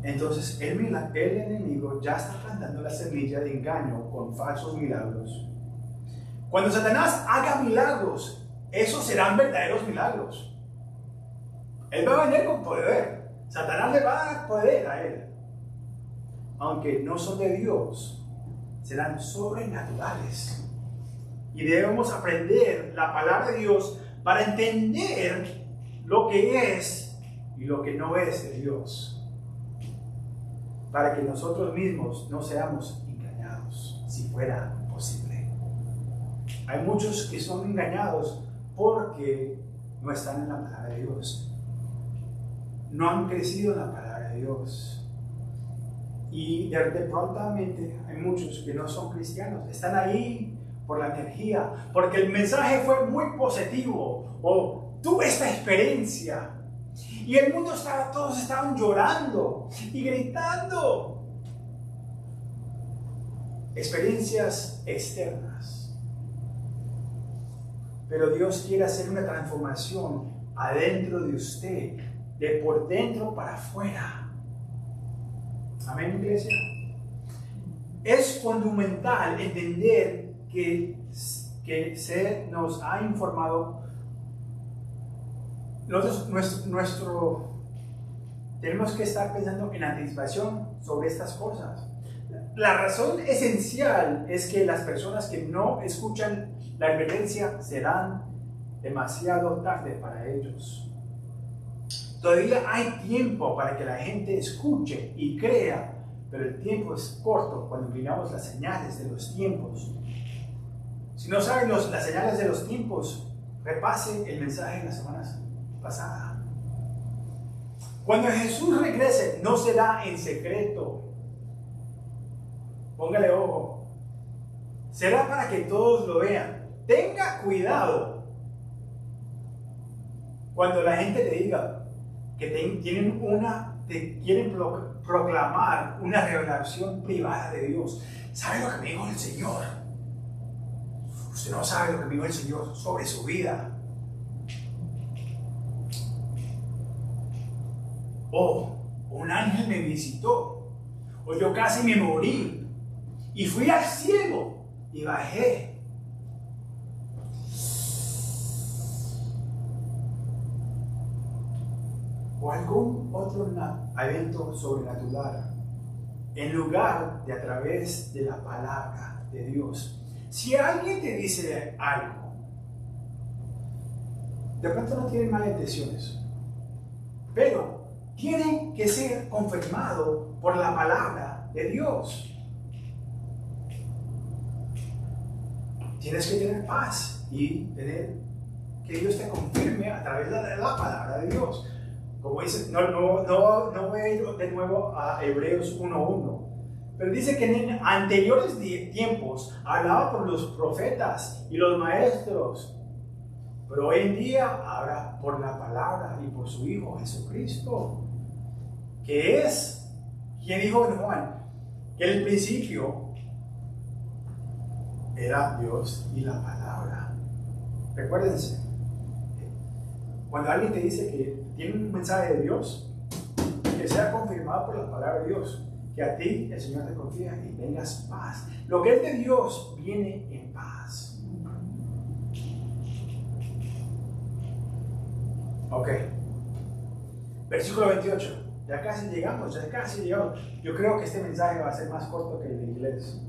A: Entonces el enemigo ya está plantando la semilla de engaño con falsos milagros. Cuando Satanás haga milagros, esos serán verdaderos milagros. Él va a venir con poder. Satanás le va a dar poder a él. Aunque no son de Dios, serán sobrenaturales. Y debemos aprender la palabra de Dios para entender lo que es y lo que no es de Dios. Para que nosotros mismos no seamos engañados, si fuera posible. Hay muchos que son engañados porque no están en la palabra de Dios. No han crecido en la palabra de Dios. Y de prontamente hay muchos que no son cristianos. Están ahí por la energía, porque el mensaje fue muy positivo. O tuve esta experiencia. Y el mundo todos estaban llorando y gritando. Experiencias externas. Pero Dios quiere hacer una transformación adentro de usted, de por dentro para afuera. Amén, iglesia. Es fundamental entender que se nos ha informado. Tenemos que estar pensando en anticipación sobre estas cosas. La razón esencial es que las personas que no escuchan la advertencia serán demasiado tarde para ellos. Todavía hay tiempo para que la gente escuche y crea, pero el tiempo es corto cuando miramos las señales de los tiempos. Si no saben las señales de los tiempos, repase el mensaje de las semanas pasadas. Cuando Jesús regrese, no será en secreto. Póngale ojo. Será para que todos lo vean. Tenga cuidado cuando la gente te diga que quieren proclamar una revelación privada de Dios. ¿Sabe lo que me dijo el Señor? Usted no sabe lo que me dijo el Señor sobre su vida. O un ángel me visitó. O yo casi me morí. Y fui al cielo y bajé. O algún otro evento sobrenatural, en lugar de a través de la palabra de Dios. Si alguien te dice algo, de pronto no tiene malas intenciones, pero tiene que ser confirmado por la palabra de Dios. Tienes que tener paz y tener que Dios te confirme a través de la palabra de Dios. Como dice, no voy a ir de nuevo a Hebreos 1:1, pero dice que en anteriores tiempos hablaba por los profetas y los maestros, pero hoy en día habla por la palabra y por su Hijo Jesucristo, que es quien dijo en Juan que en el principio era Dios y la palabra. Recuérdense, cuando alguien te dice que tiene un mensaje de Dios, que sea confirmado por la palabra de Dios, que a ti el Señor te confía y tengas paz. Lo que es de Dios viene en paz. Ok. Versículo 28. Ya casi llegamos. Yo creo que este mensaje va a ser más corto que el de inglés.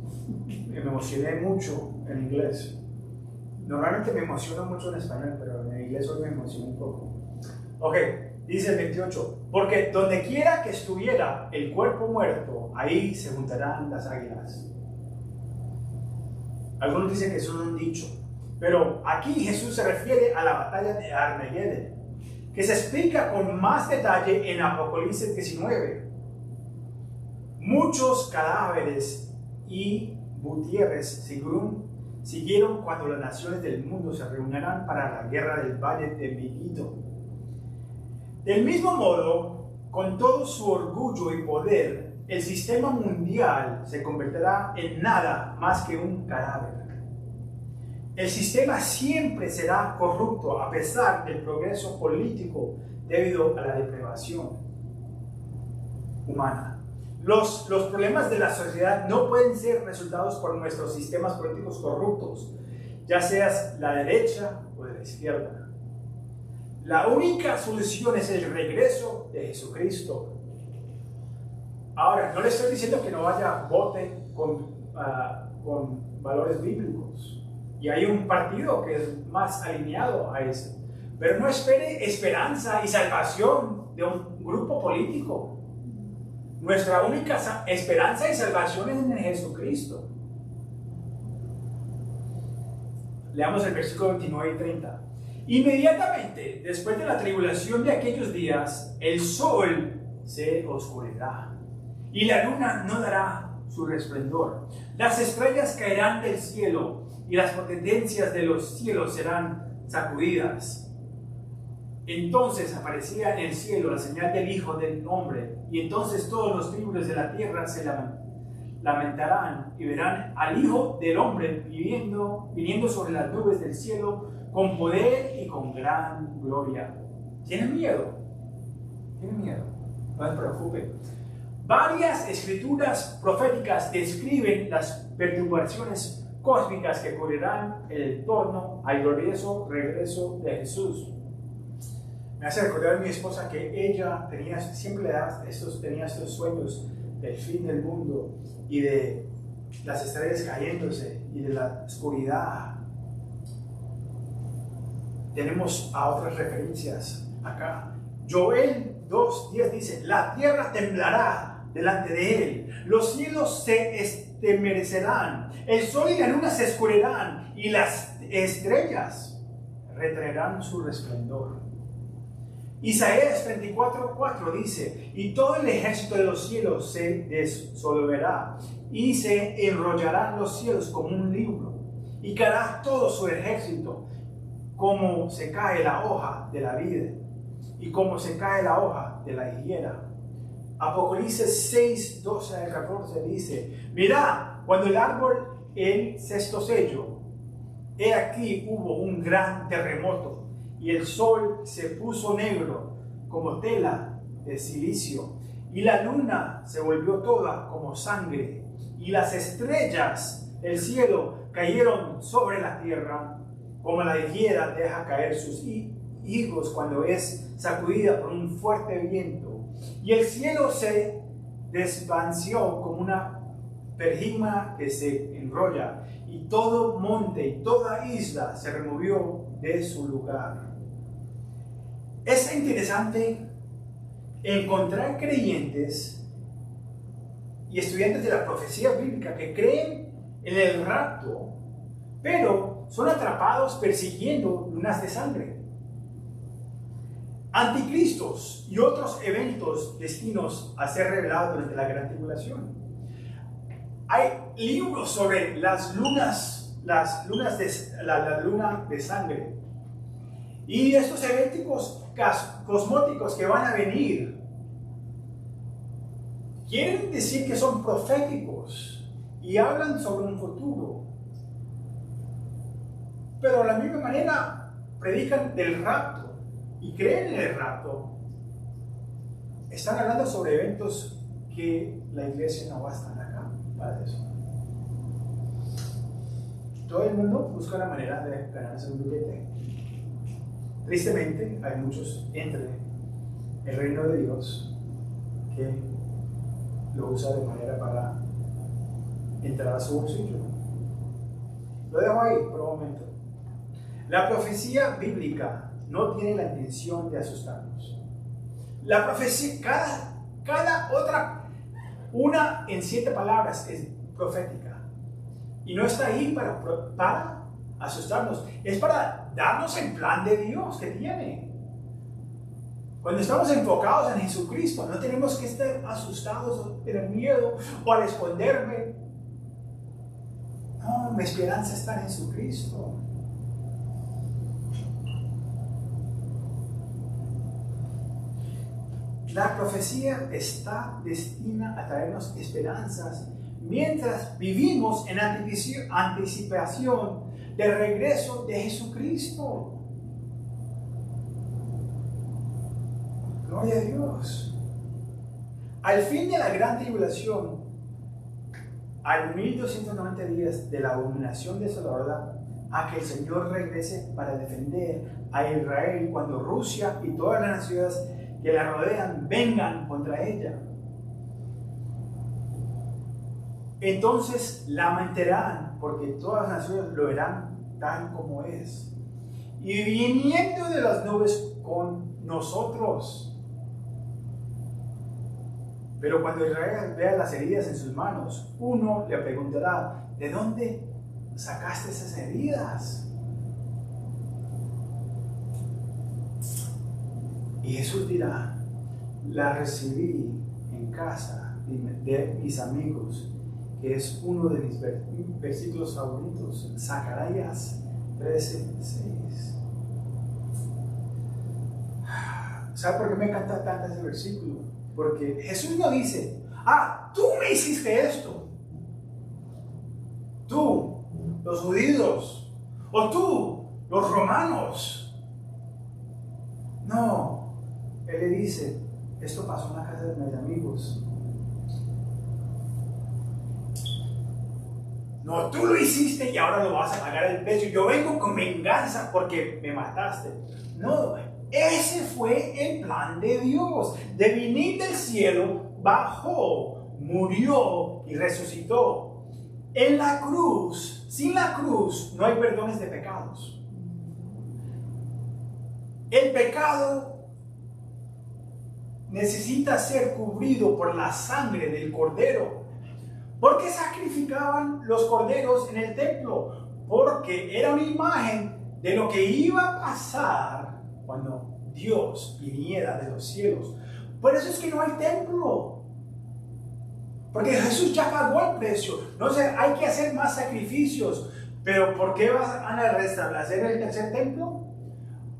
A: Me emocioné mucho en inglés. Normalmente me emociono mucho en español, pero en inglés hoy me emocioné un poco. Ok, dice el 28. Porque donde quiera que estuviera el cuerpo muerto, ahí se juntarán las águilas. Algunos dicen que eso es un dicho, pero aquí Jesús se refiere a la batalla de Armagedón, que se explica con más detalle en Apocalipsis 19. Muchos cadáveres y butieres siguieron cuando las naciones del mundo se reunirán para la guerra del valle de Megiddo. Del mismo modo, con todo su orgullo y poder, el sistema mundial se convertirá en nada más que un cadáver. El sistema siempre será corrupto a pesar del progreso político debido a la depravación humana. Los problemas de la sociedad no pueden ser resultados por nuestros sistemas políticos corruptos, ya seas la derecha o de la izquierda. La única solución es el regreso de Jesucristo. Ahora, no le estoy diciendo que no vote con valores bíblicos. Y hay un partido que es más alineado a eso. Pero no espere esperanza y salvación de un grupo político. Nuestra única esperanza y salvación es en Jesucristo. Leamos el versículo 29 y 30. Inmediatamente después de la tribulación de aquellos días, el sol se oscurecerá y la luna no dará su resplandor. Las estrellas caerán del cielo y las potencias de los cielos serán sacudidas. Entonces aparecía en el cielo la señal del Hijo del Hombre, y entonces todos los tribus de la tierra se lamentarán y verán al Hijo del Hombre viniendo sobre las nubes del cielo con poder y con gran gloria. ¿Tienen miedo? ¿Tienen miedo? No se preocupen. Varias escrituras proféticas describen las perturbaciones cósmicas que ocurrirán en el torno al glorioso regreso de Jesús. Me hace recordar a mi esposa que ella siempre tenía estos sueños del fin del mundo y de las estrellas cayéndose y de la oscuridad. Tenemos a otras referencias acá. Joel 2:10 dice: la tierra temblará delante de él, los cielos se estremecerán, el sol y la luna se oscurecerán y las estrellas retraerán su resplandor. Isaías 34:4 dice: y todo el ejército de los cielos se disolverá y se enrollarán los cielos como un libro y caerá todo su ejército como se cae la hoja de la vid y como se cae la hoja de la higuera. Apocalipsis 6:12-14 dice: mirá, cuando el árbol el sexto sello, he aquí hubo un gran terremoto y el sol se puso negro como tela de silicio y la luna se volvió toda como sangre y las estrellas del cielo cayeron sobre la tierra como la higuera deja caer sus higos cuando es sacudida por un fuerte viento. Y el cielo se desvaneció como una pergama que se enrolla, y todo monte y toda isla se removió de su lugar. Es interesante encontrar creyentes y estudiantes de la profecía bíblica que creen en el rapto, pero son atrapados persiguiendo lunas de sangre, anticristos y otros eventos destinos a ser revelados durante la gran tribulación. Hay libros sobre la luna de sangre y estos eventos cosmóticos que van a venir. Quieren decir que son proféticos y hablan sobre un futuro, pero de la misma manera predican del rapto y creen en el rapto. Están hablando sobre eventos que la iglesia no va a estar acá para eso. Todo el mundo busca una manera de ganarse un billete. Tristemente, hay muchos entre el reino de Dios que lo usa de manera para entrar a su bolsillo. Lo dejo ahí por un momento. La profecía bíblica no tiene la intención de asustarnos. La profecía, cada otra, una en 7 palabras es profética. Y no está ahí para asustarnos, es para darnos el plan de Dios que tiene. Cuando estamos enfocados en Jesucristo, no tenemos que estar asustados o tener miedo o al esconderme. No, mi esperanza está en Jesucristo. La profecía está destinada a traernos esperanzas mientras vivimos en anticipación del regreso de Jesucristo. Gloria a Dios. Al fin de la gran tribulación, al 1290 días de la abominación desoladora, a que el Señor regrese para defender a Israel cuando Rusia y todas las naciones que la rodean vengan contra ella. Entonces lamentarán, porque todas las naciones lo verán tal como es, y viniendo de las nubes con nosotros. Pero cuando Israel vea las heridas en sus manos, uno le preguntará: ¿de dónde sacaste esas heridas? Y Jesús dirá: las recibí en casa de mis amigos, que es uno de mis versículos favoritos, Zacarías 13:6. ¿Sabe por qué me encanta tanto ese versículo? Porque Jesús no dice: tú me hiciste esto, tú, los judíos, o tú, los romanos. No, Él le dice: esto pasó en la casa de mis amigos. No, tú lo hiciste y ahora lo vas a pagar el precio. Yo vengo con venganza porque me mataste. No, ese fue el plan de Dios. De venir del cielo, bajó, murió y resucitó. En la cruz, sin la cruz, no hay perdones de pecados. El pecado necesita ser cubrido por la sangre del cordero. ¿Por qué sacrificaban los corderos en el templo? Porque era una imagen de lo que iba a pasar cuando Dios viniera de los cielos. Por eso es que no hay templo. Porque Jesús ya pagó el precio. No sé, hay que hacer más sacrificios. Pero ¿por qué van a restablecer el tercer templo?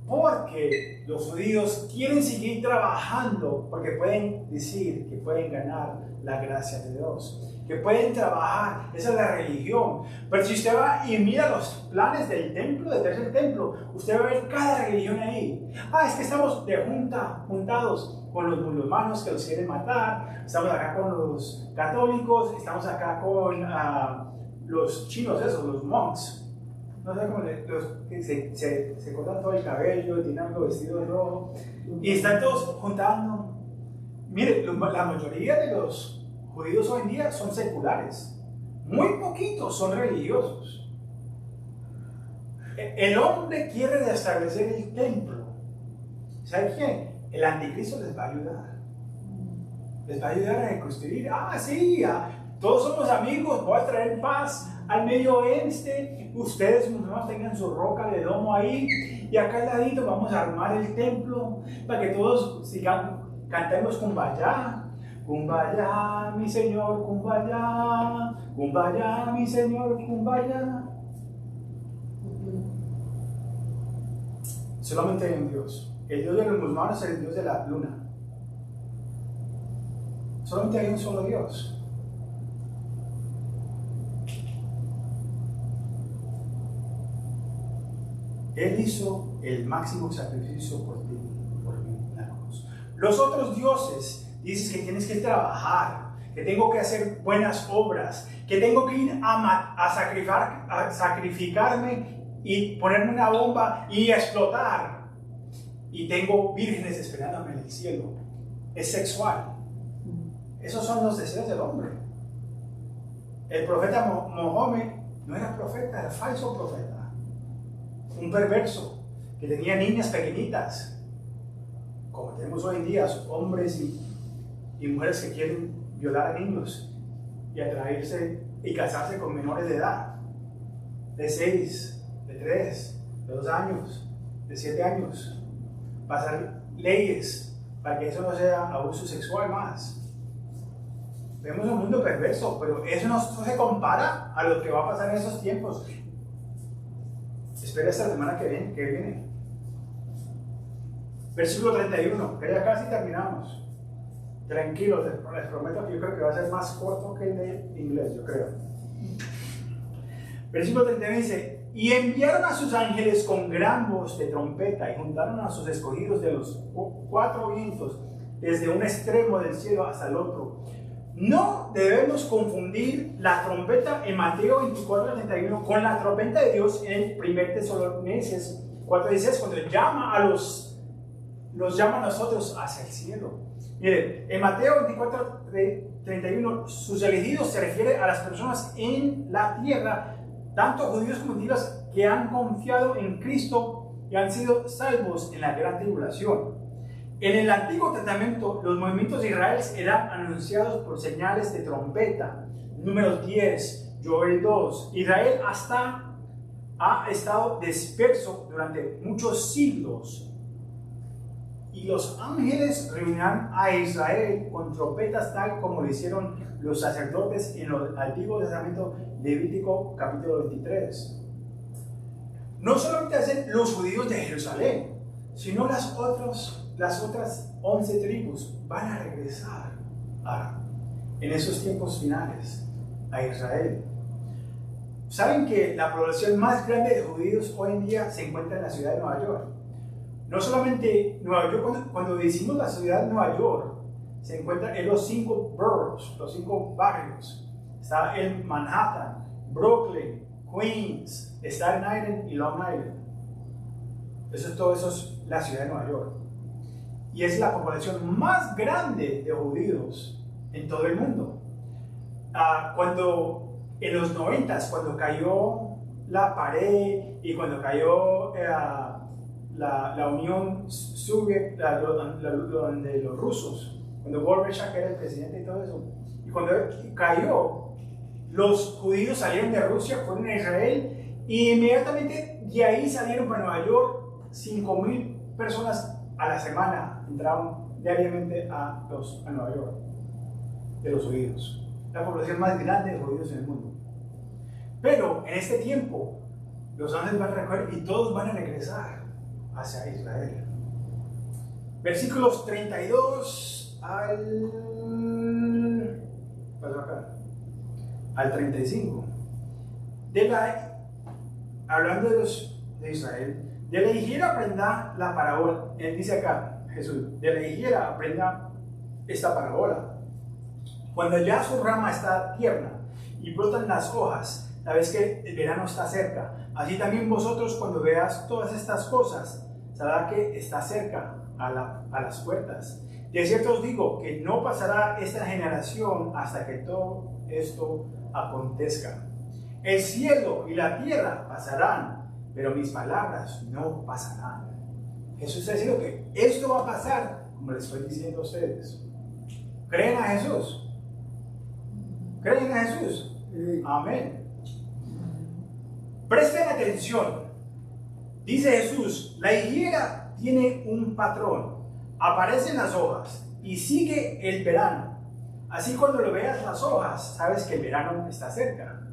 A: Porque los judíos quieren seguir trabajando, porque pueden decir que pueden ganar la gracia de Dios, que pueden trabajar. Esa es la religión. Pero si usted va y mira los planes del templo, del tercer templo, usted va a ver cada religión ahí. Es que estamos juntados con los musulmanes que los quieren matar, estamos acá con los católicos, estamos acá con los chinos, los monks. No sé cómo los que se cortan todo el cabello, tienen algo vestido de rojo, y están todos juntando. Mire, la mayoría de los judíos hoy en día son seculares, muy poquitos son religiosos. El hombre quiere restablecer el templo. ¿Sabe quién? El anticristo les va a ayudar. Les va a ayudar a reconstruir. Todos somos amigos, voy a traer paz al Medio Oeste. Ustedes musulmanes tengan su roca de domo ahí, y acá al ladito vamos a armar el templo para que todos cantemos Kumbaya. Kumbaya, mi Señor, Kumbaya. Kumbaya, mi Señor, Kumbaya. Solamente hay un Dios. El Dios de los musulmanes es el Dios de la luna. Solamente hay un solo Dios. Él hizo el máximo sacrificio por ti, por mí, en la cruz. Los otros dioses dicen que tienes que trabajar, que tengo que hacer buenas obras, que tengo que ir a sacrificarme y ponerme una bomba y explotar. Y tengo vírgenes esperándome en el cielo. Es sexual. Esos son los deseos del hombre. El profeta Mohammed no era profeta, era falso profeta. Un perverso que tenía niñas pequeñitas, como tenemos hoy en día, hombres y mujeres que quieren violar a niños y atraerse y casarse con menores de edad, de 6, de 3, de 2 años, de 7 años. Pasar leyes para que eso no sea abuso sexual más. Vemos un mundo perverso, pero eso no se compara a lo que va a pasar en esos tiempos. Espera esta semana que viene. Versículo 31, que ya casi terminamos. Tranquilos, les prometo que yo creo que va a ser más corto que el de inglés, yo creo. Versículo 31 dice: y enviaron a sus ángeles con gran voz de trompeta y juntaron a sus escogidos de los 4 vientos, desde un extremo del cielo hasta el otro. No debemos confundir la trompeta en Mateo 24:31 con la trompeta de Dios en 1 Tesalonicenses 4:16, cuando los llama a nosotros hacia el cielo. Miren, en Mateo 24:31, sus elegidos se refiere a las personas en la tierra, tanto judíos como gentiles, que han confiado en Cristo y han sido salvos en la gran tribulación. En el Antiguo Testamento, los movimientos de Israel eran anunciados por señales de trompeta. Números 10, Joel 2. Israel ha estado disperso durante muchos siglos. Y los ángeles reunirán a Israel con trompetas, tal como lo hicieron los sacerdotes en el Antiguo Testamento, Levítico capítulo 23. No solamente hacen los judíos de Jerusalén, sino las otras 11 tribus van a regresar en esos tiempos finales a Israel. ¿Saben que la población más grande de judíos hoy en día se encuentra en la ciudad de Nueva York? No solamente Nueva York, cuando decimos la ciudad de Nueva York, se encuentra en los 5 boroughs, los 5 barrios. Está en Manhattan, Brooklyn, Queens, Staten Island y Long Island. Todo eso es la ciudad de Nueva York. Y es la población más grande de judíos en todo el mundo. Cuando en los 90s, cuando cayó la pared y cuando cayó la Unión Soviética, donde los rusos, cuando Gorbachev era el presidente y todo eso, y cuando cayó, los judíos salieron de Rusia, fueron a Israel, y inmediatamente de ahí salieron para Nueva York. 5,000 personas a la semana entraban diariamente a Nueva York, de los judíos, la población más grande de judíos en el mundo. Pero en este tiempo, los ángeles van a recoger y todos van a regresar hacia Israel. Versículos 32 al 35. Hablando de Israel, de la higuera aprenda la parábola. Él dice acá, Jesús, de la higuera aprenda esta parábola. Cuando ya su rama está tierna y brotan las hojas, sabes que el verano está cerca. Así también vosotros, cuando veas todas estas cosas, sabrá que está cerca a las puertas. De cierto os digo que no pasará esta generación hasta que todo esto acontezca. El cielo y la tierra pasarán, pero mis palabras no pasarán. Jesús está diciendo que esto va a pasar, como les estoy diciendo a ustedes. ¿Creen a Jesús? ¿Creen a Jesús? Sí. Amén. Presten atención. Dice Jesús, la higuera tiene un patrón. Aparecen las hojas y sigue el verano. Así cuando lo veas las hojas, sabes que el verano está cerca.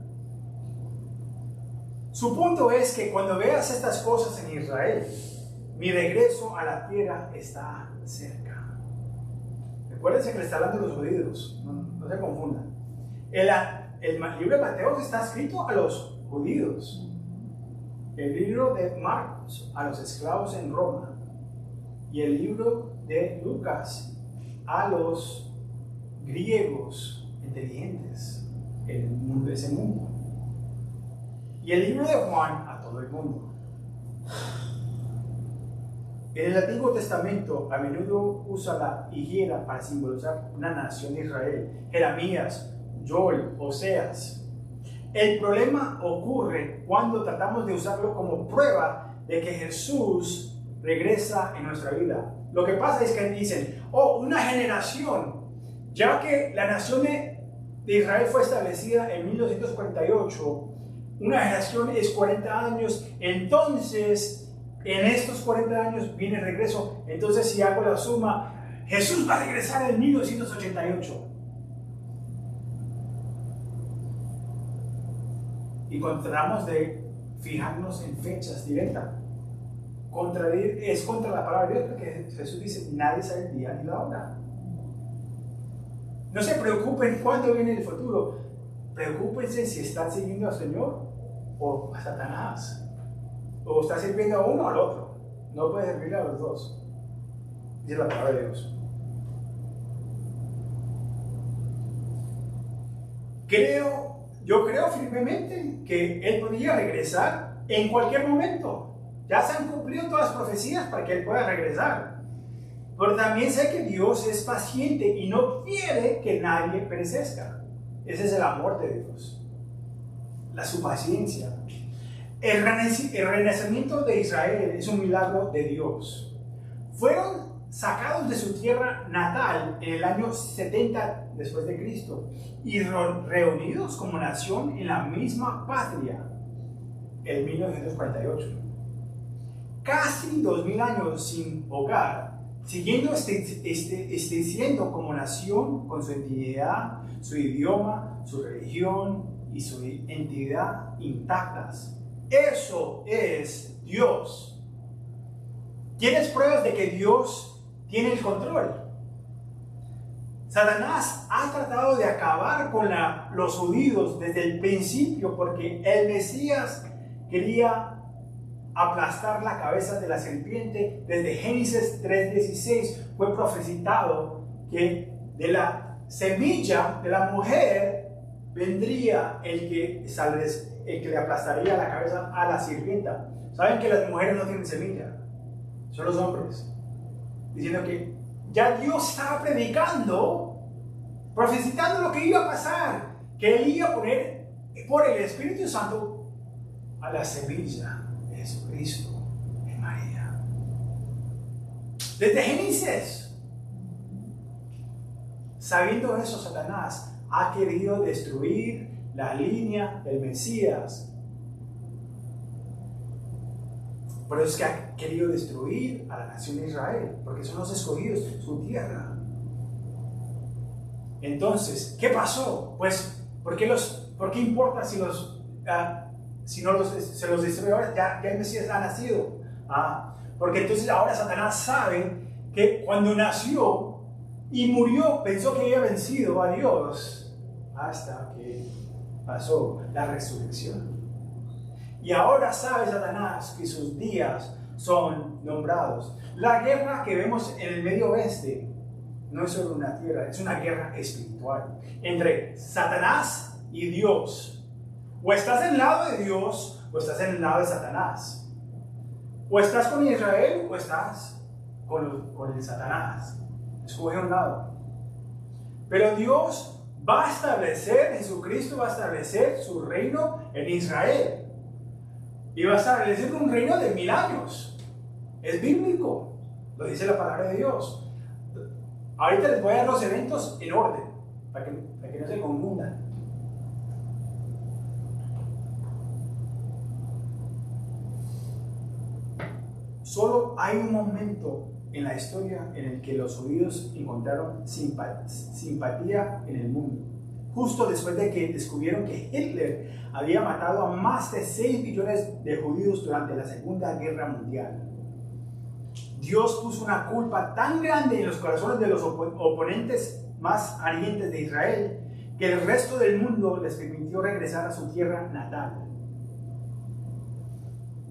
A: Su punto es que cuando veas estas cosas en Israel, mi regreso a la tierra está cerca. Recuérdense que le está hablando a los judíos, no se confundan. El libro de Mateo está escrito a los judíos. El libro de Marcos a los esclavos en Roma. Y el libro de Lucas a los griegos inteligentes en ese mundo. Y el libro de Juan a todo el mundo. En el Antiguo Testamento a menudo usa la higuera para simbolizar una nación de Israel. Jeremías, Joel, Oseas. El problema ocurre cuando tratamos de usarlo como prueba de que Jesús regresa en nuestra vida. Lo que pasa es que dicen, una generación, ya que la nación de Israel fue establecida en 1948, una generación es 40 años, entonces en estos 40 años viene el regreso. Entonces, si hago la suma, Jesús va a regresar en 1988. Y tratamos de fijarnos en fechas directas. Es contra la palabra de Dios, porque Jesús dice, nadie sabe el día ni la hora. No se preocupen cuándo viene el futuro. Preocúpense si están siguiendo al Señor o a Satanás. O están sirviendo a uno o al otro. No puede servir a los dos. Dice la palabra de Dios. Yo creo firmemente que Él podría regresar en cualquier momento. Ya se han cumplido todas las profecías para que Él pueda regresar. Pero también sé que Dios es paciente y no quiere que nadie perezca. Ese es el amor de Dios. Su paciencia. El renacimiento de Israel es un milagro de Dios. Fueron sacados de su tierra natal en el año 70 después de Cristo y reunidos como nación en la misma patria en 1948. Casi 2000 años sin hogar, siguiendo existiendo como nación con su identidad, su idioma, su religión y su entidad intactas. Eso es Dios. ¿Tienes pruebas de que Dios tiene el control? Satanás ha tratado de acabar con los judíos desde el principio porque el Mesías quería aplastar la cabeza de la serpiente. Desde Génesis 3:16 fue profetizado que de la semilla de la mujer vendría el que le aplastaría la cabeza a la sirvienta. ¿Saben que las mujeres no tienen semilla? Son los hombres. Diciendo que ya Dios estaba predicando, profetizando lo que iba a pasar, que Él iba a poner por el Espíritu Santo a la semilla de Jesucristo en María. Desde Génesis. Sabiendo eso, Satanás ha querido destruir la línea del Mesías. Por eso es que ha querido destruir a la nación de Israel, porque son los escogidos, su tierra. Entonces, ¿qué pasó? Pues, ¿por qué importa si se los destruye ahora? Ya el Mesías ha nacido. Porque entonces ahora Satanás sabe que cuando nació y murió, pensó que había vencido a Dios hasta que pasó la resurrección. Y ahora sabe Satanás que sus días son nombrados. La guerra que vemos en el Medio Oeste no es solo una tierra, es una guerra espiritual entre Satanás y Dios. O estás en el lado de Dios o estás en el lado de Satanás. O estás con Israel o estás con el Satanás. Escoge un lado. Pero Dios va a establecer, Jesucristo va a establecer su reino en Israel. Y va a establecer un reino de 1000 años. Es bíblico. Lo dice la palabra de Dios. Ahorita les voy a dar los eventos en orden. Para que no se confundan. Solo hay un momento en la historia en el que los judíos encontraron simpatía en el mundo. Justo después de que descubrieron que Hitler había matado a más de 6 millones de judíos durante la Segunda Guerra Mundial. Dios puso una culpa tan grande en los corazones de los oponentes más ardientes de Israel que el resto del mundo les permitió regresar a su tierra natal.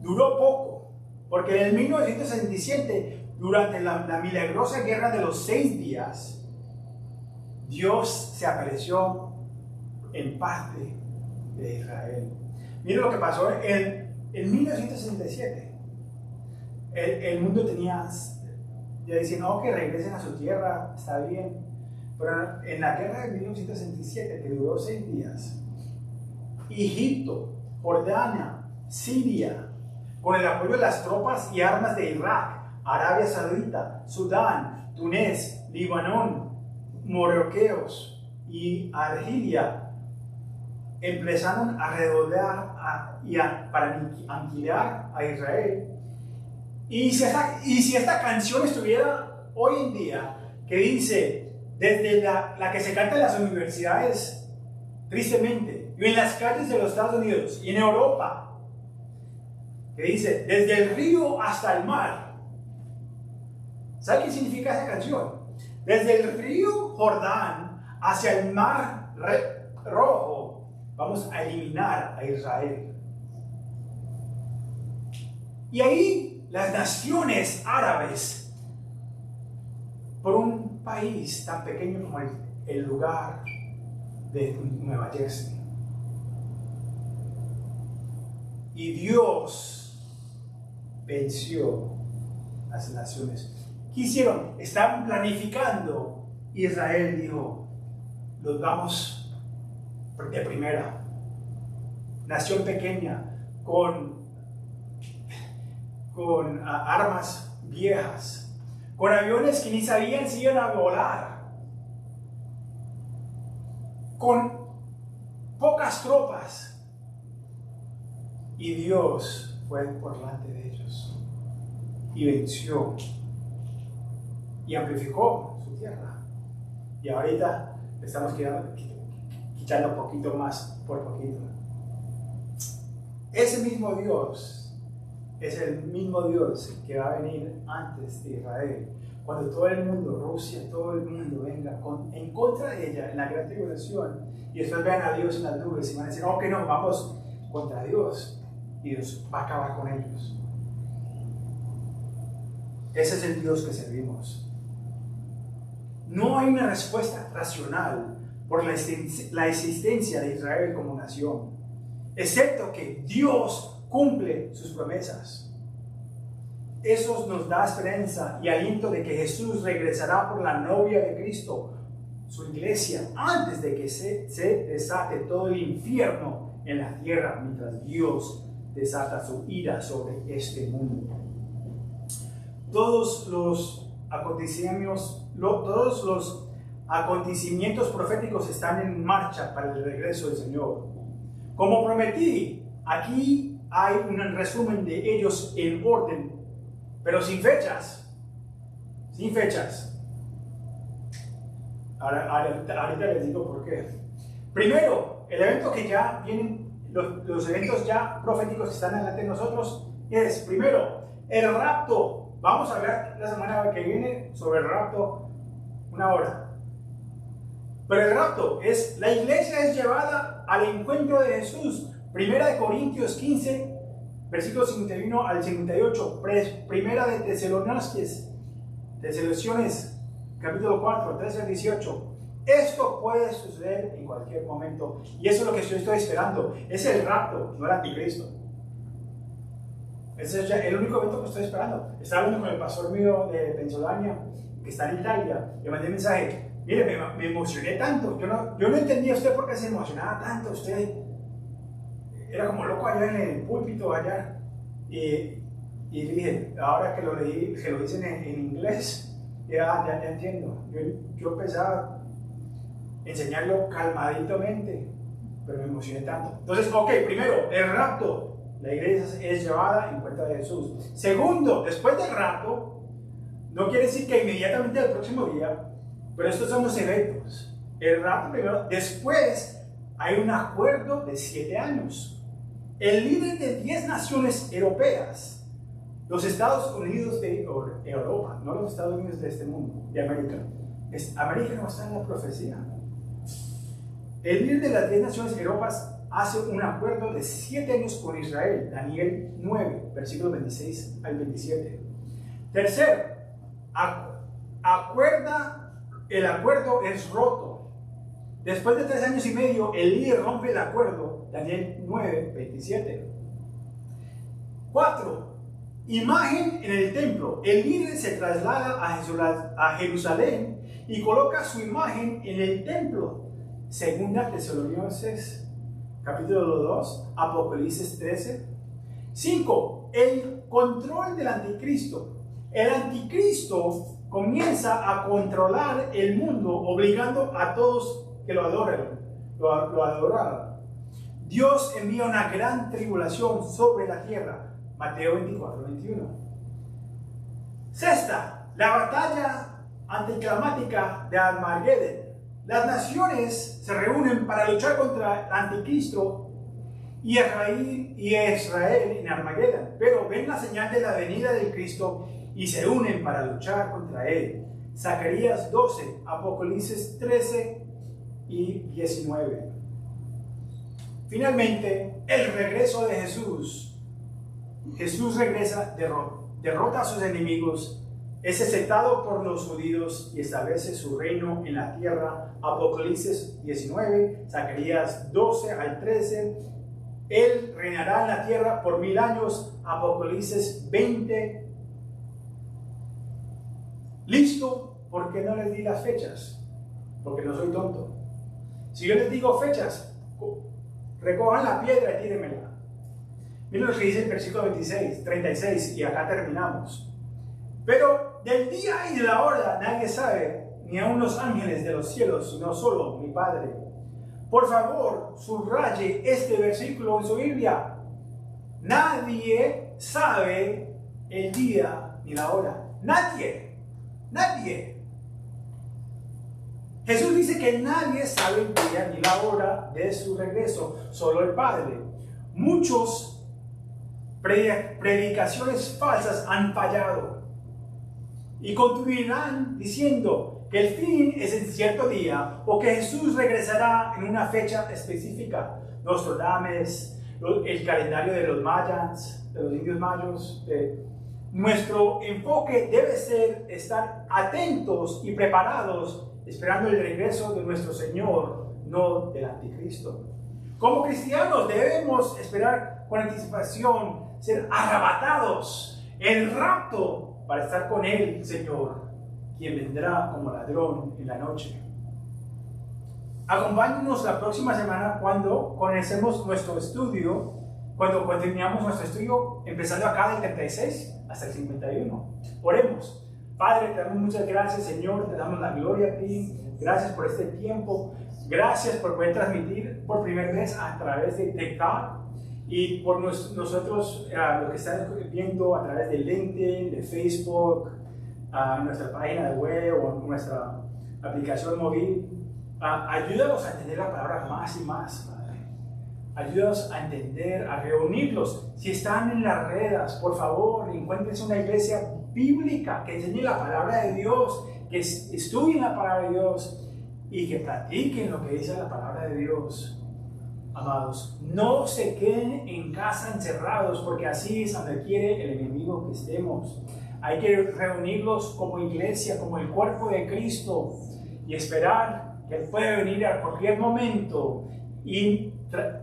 A: Duró poco, porque en 1967, durante la milagrosa guerra de los 6 días, Dios se apareció en parte de Israel. Miren lo que pasó en 1967. El mundo tenía, ya decían, no, que regresen a su tierra, está bien. Pero en la guerra de 1967, que duró 6 días, Egipto, Jordania, Siria, con el apoyo de las tropas y armas de Irak, Arabia Saudita, Sudán, Túnez, Líbano, Marruecos y Argelia, empezaron a rodear para aniquilar a Israel. Y si esta canción estuviera hoy en día, que dice, desde la que se canta en las universidades, tristemente, y en las calles de los Estados Unidos y en Europa, que dice, desde el río hasta el mar. ¿Sabe qué significa esa canción? Desde el río Jordán hacia el mar rojo, vamos a eliminar a Israel. Y ahí las naciones árabes, por un país tan pequeño como el lugar de Nueva Jersey, y Dios venció a las naciones. ¿Qué hicieron? Estaban planificando. Israel dijo, los vamos de primera. Nación pequeña, con armas viejas, con aviones que ni sabían si iban a volar, con pocas tropas. Y Dios fue por delante de ellos y venció y amplificó su tierra. Y ahorita le estamos quitando poquito más por poquito. Ese mismo Dios es el mismo Dios que va a venir antes de Israel. Cuando todo el mundo, Rusia, todo el mundo venga en contra de ella en la gran tribulación, y después vean a Dios en las nubes y van a decir, oh, que no, vamos contra Dios. Y Dios va a acabar con ellos. Ese es el Dios que servimos. No hay una respuesta racional por la existencia de Israel como nación, excepto que Dios cumple sus promesas. Eso nos da esperanza y aliento de que Jesús regresará por la novia de Cristo, su iglesia, antes de que se desate todo el infierno en la tierra, mientras Dios desata su ira sobre este mundo. Todos los acontecimientos proféticos están en marcha para el regreso del Señor. Como prometí, aquí hay un resumen de ellos en orden, pero sin fechas. Sin fechas. Ahorita les digo por qué. Primero, el evento que ya vienen, los eventos ya proféticos que están delante de nosotros es, primero, el rapto. Vamos a hablar la semana que viene sobre el rapto, 1 hora. Pero el rapto es, la iglesia es llevada al encuentro de Jesús. 1 Corintios 15, versículos 51 al 58. 1 de Tesalonicenses, capítulo 4, 13 al 18. Esto puede suceder en cualquier momento. Y eso es lo que yo estoy esperando. Es el rapto, no el anticristo. Ese es el único evento que estoy esperando. Estaba hablando con el pastor mío de Pensilvania, que está en Italia. Le mandé un mensaje. Mire, me emocioné tanto. Yo no entendía usted por qué se emocionaba tanto. Usted era como loco allá en el púlpito allá. Y le dije, ahora que lo leí, que lo dicen en inglés, ya entiendo. Yo pensaba enseñarlo calmaditamente, pero me emocioné tanto. Entonces, ok, primero, el rapto. La iglesia es llevada en cuenta de Jesús. Segundo, después del rapto, no quiere decir que inmediatamente al próximo día, pero estos son los eventos. El rapto primero, después hay un acuerdo de 7 años. El líder de 10 naciones europeas, los Estados Unidos de Europa, no los Estados Unidos de este mundo, de América. América no está en la profecía. El líder de las 10 naciones europeas hace un acuerdo de 7 años con Israel, Daniel 9, versículos 26 al 27. Tercero, el acuerdo es roto. Después de 3 años y medio, el líder rompe el acuerdo, Daniel 9, 27. 4. Imagen en el templo. El líder se traslada a Jerusalén y coloca su imagen en el templo. Segunda Tesalonicenses capítulo 2, Apocalipsis 13. 5. El control del anticristo. El anticristo comienza a controlar el mundo, obligando a todos que lo adoraran. Dios envía una gran tribulación sobre la tierra. Mateo 24, 21. Sexta, la batalla anticlimática de Armagedón. Las naciones se reúnen para luchar contra el anticristo y Israel en Armagedón, pero ven la señal de la venida del Cristo y se unen para luchar contra él. Zacarías 12, Apocalipsis 13 y 19. Finalmente, el regreso de Jesús. Jesús regresa, derrota a sus enemigos, es aceptado por los judíos y establece su reino en la tierra. Apocalipsis 19, Zacarías 12 al 13. Él reinará en la tierra por 1000 años. Apocalipsis 20. ¿Listo? ¿Por qué no les di las fechas? Porque no soy tonto. Si yo les digo fechas, recojan la piedra y tírenmela. Miren lo que dice el versículo 36, y acá terminamos. Pero del día y de la hora nadie sabe, ni aun los ángeles de los cielos, sino solo mi Padre. Por favor, subraye este versículo en su Biblia. Nadie sabe el día ni la hora. Nadie. Jesús dice que nadie sabe el día ni la hora de su regreso, solo el Padre. Muchos predicaciones falsas han fallado y continuarán diciendo que el fin es en cierto día o que Jesús regresará en una fecha específica. Nostradamus, el calendario de los mayas, de los indios mayos. Nuestro enfoque debe ser estar atentos y preparados, esperando el regreso de nuestro Señor, no del anticristo. Como cristianos debemos esperar con anticipación, ser arrebatados, el rapto, para estar con Él, Señor, quien vendrá como ladrón en la noche. Acompáñenos la próxima semana cuando comencemos nuestro estudio, cuando continuamos nuestro estudio, empezando acá del 36 hasta el 51. Oremos. Padre, te damos muchas gracias, Señor, te damos la gloria a ti. Gracias por este tiempo. Gracias por poder transmitir por primera vez a través de TikTok y por nosotros, los que están viendo a través de LinkedIn, de Facebook, nuestra página de web o nuestra aplicación móvil. Ayúdanos a entender la palabra más y más, Padre. Ayúdanos a entender, a reunirlos. Si están en las redes, por favor, encuentren una iglesia bíblica que enseñe la palabra de Dios, que estudien la palabra de Dios y que practiquen lo que dice la palabra de Dios. Amados, no se queden en casa encerrados, porque así es donde quiere el enemigo que estemos. Hay que reunirlos como iglesia, como el cuerpo de Cristo, y esperar que Él puede venir a cualquier momento y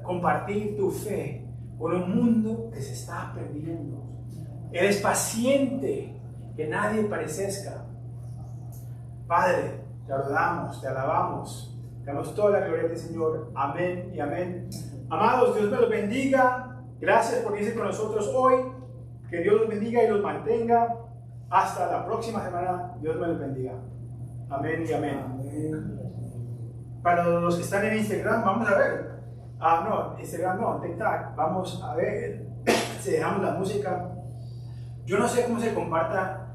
A: compartir tu fe con un mundo que se está perdiendo. Eres paciente, que nadie parezca. Padre, te adoramos, te alabamos, te damos toda la gloria a ti, Señor. Amén y amén. Amados, Dios me los bendiga. Gracias por irse con nosotros hoy. Que Dios los bendiga y los mantenga. Hasta la próxima semana. Dios me los bendiga. Amén y amén. Para los que están en Instagram, vamos a ver. No, Instagram no, TikTok. Vamos a ver si dejamos la música. Yo no sé cómo se comparta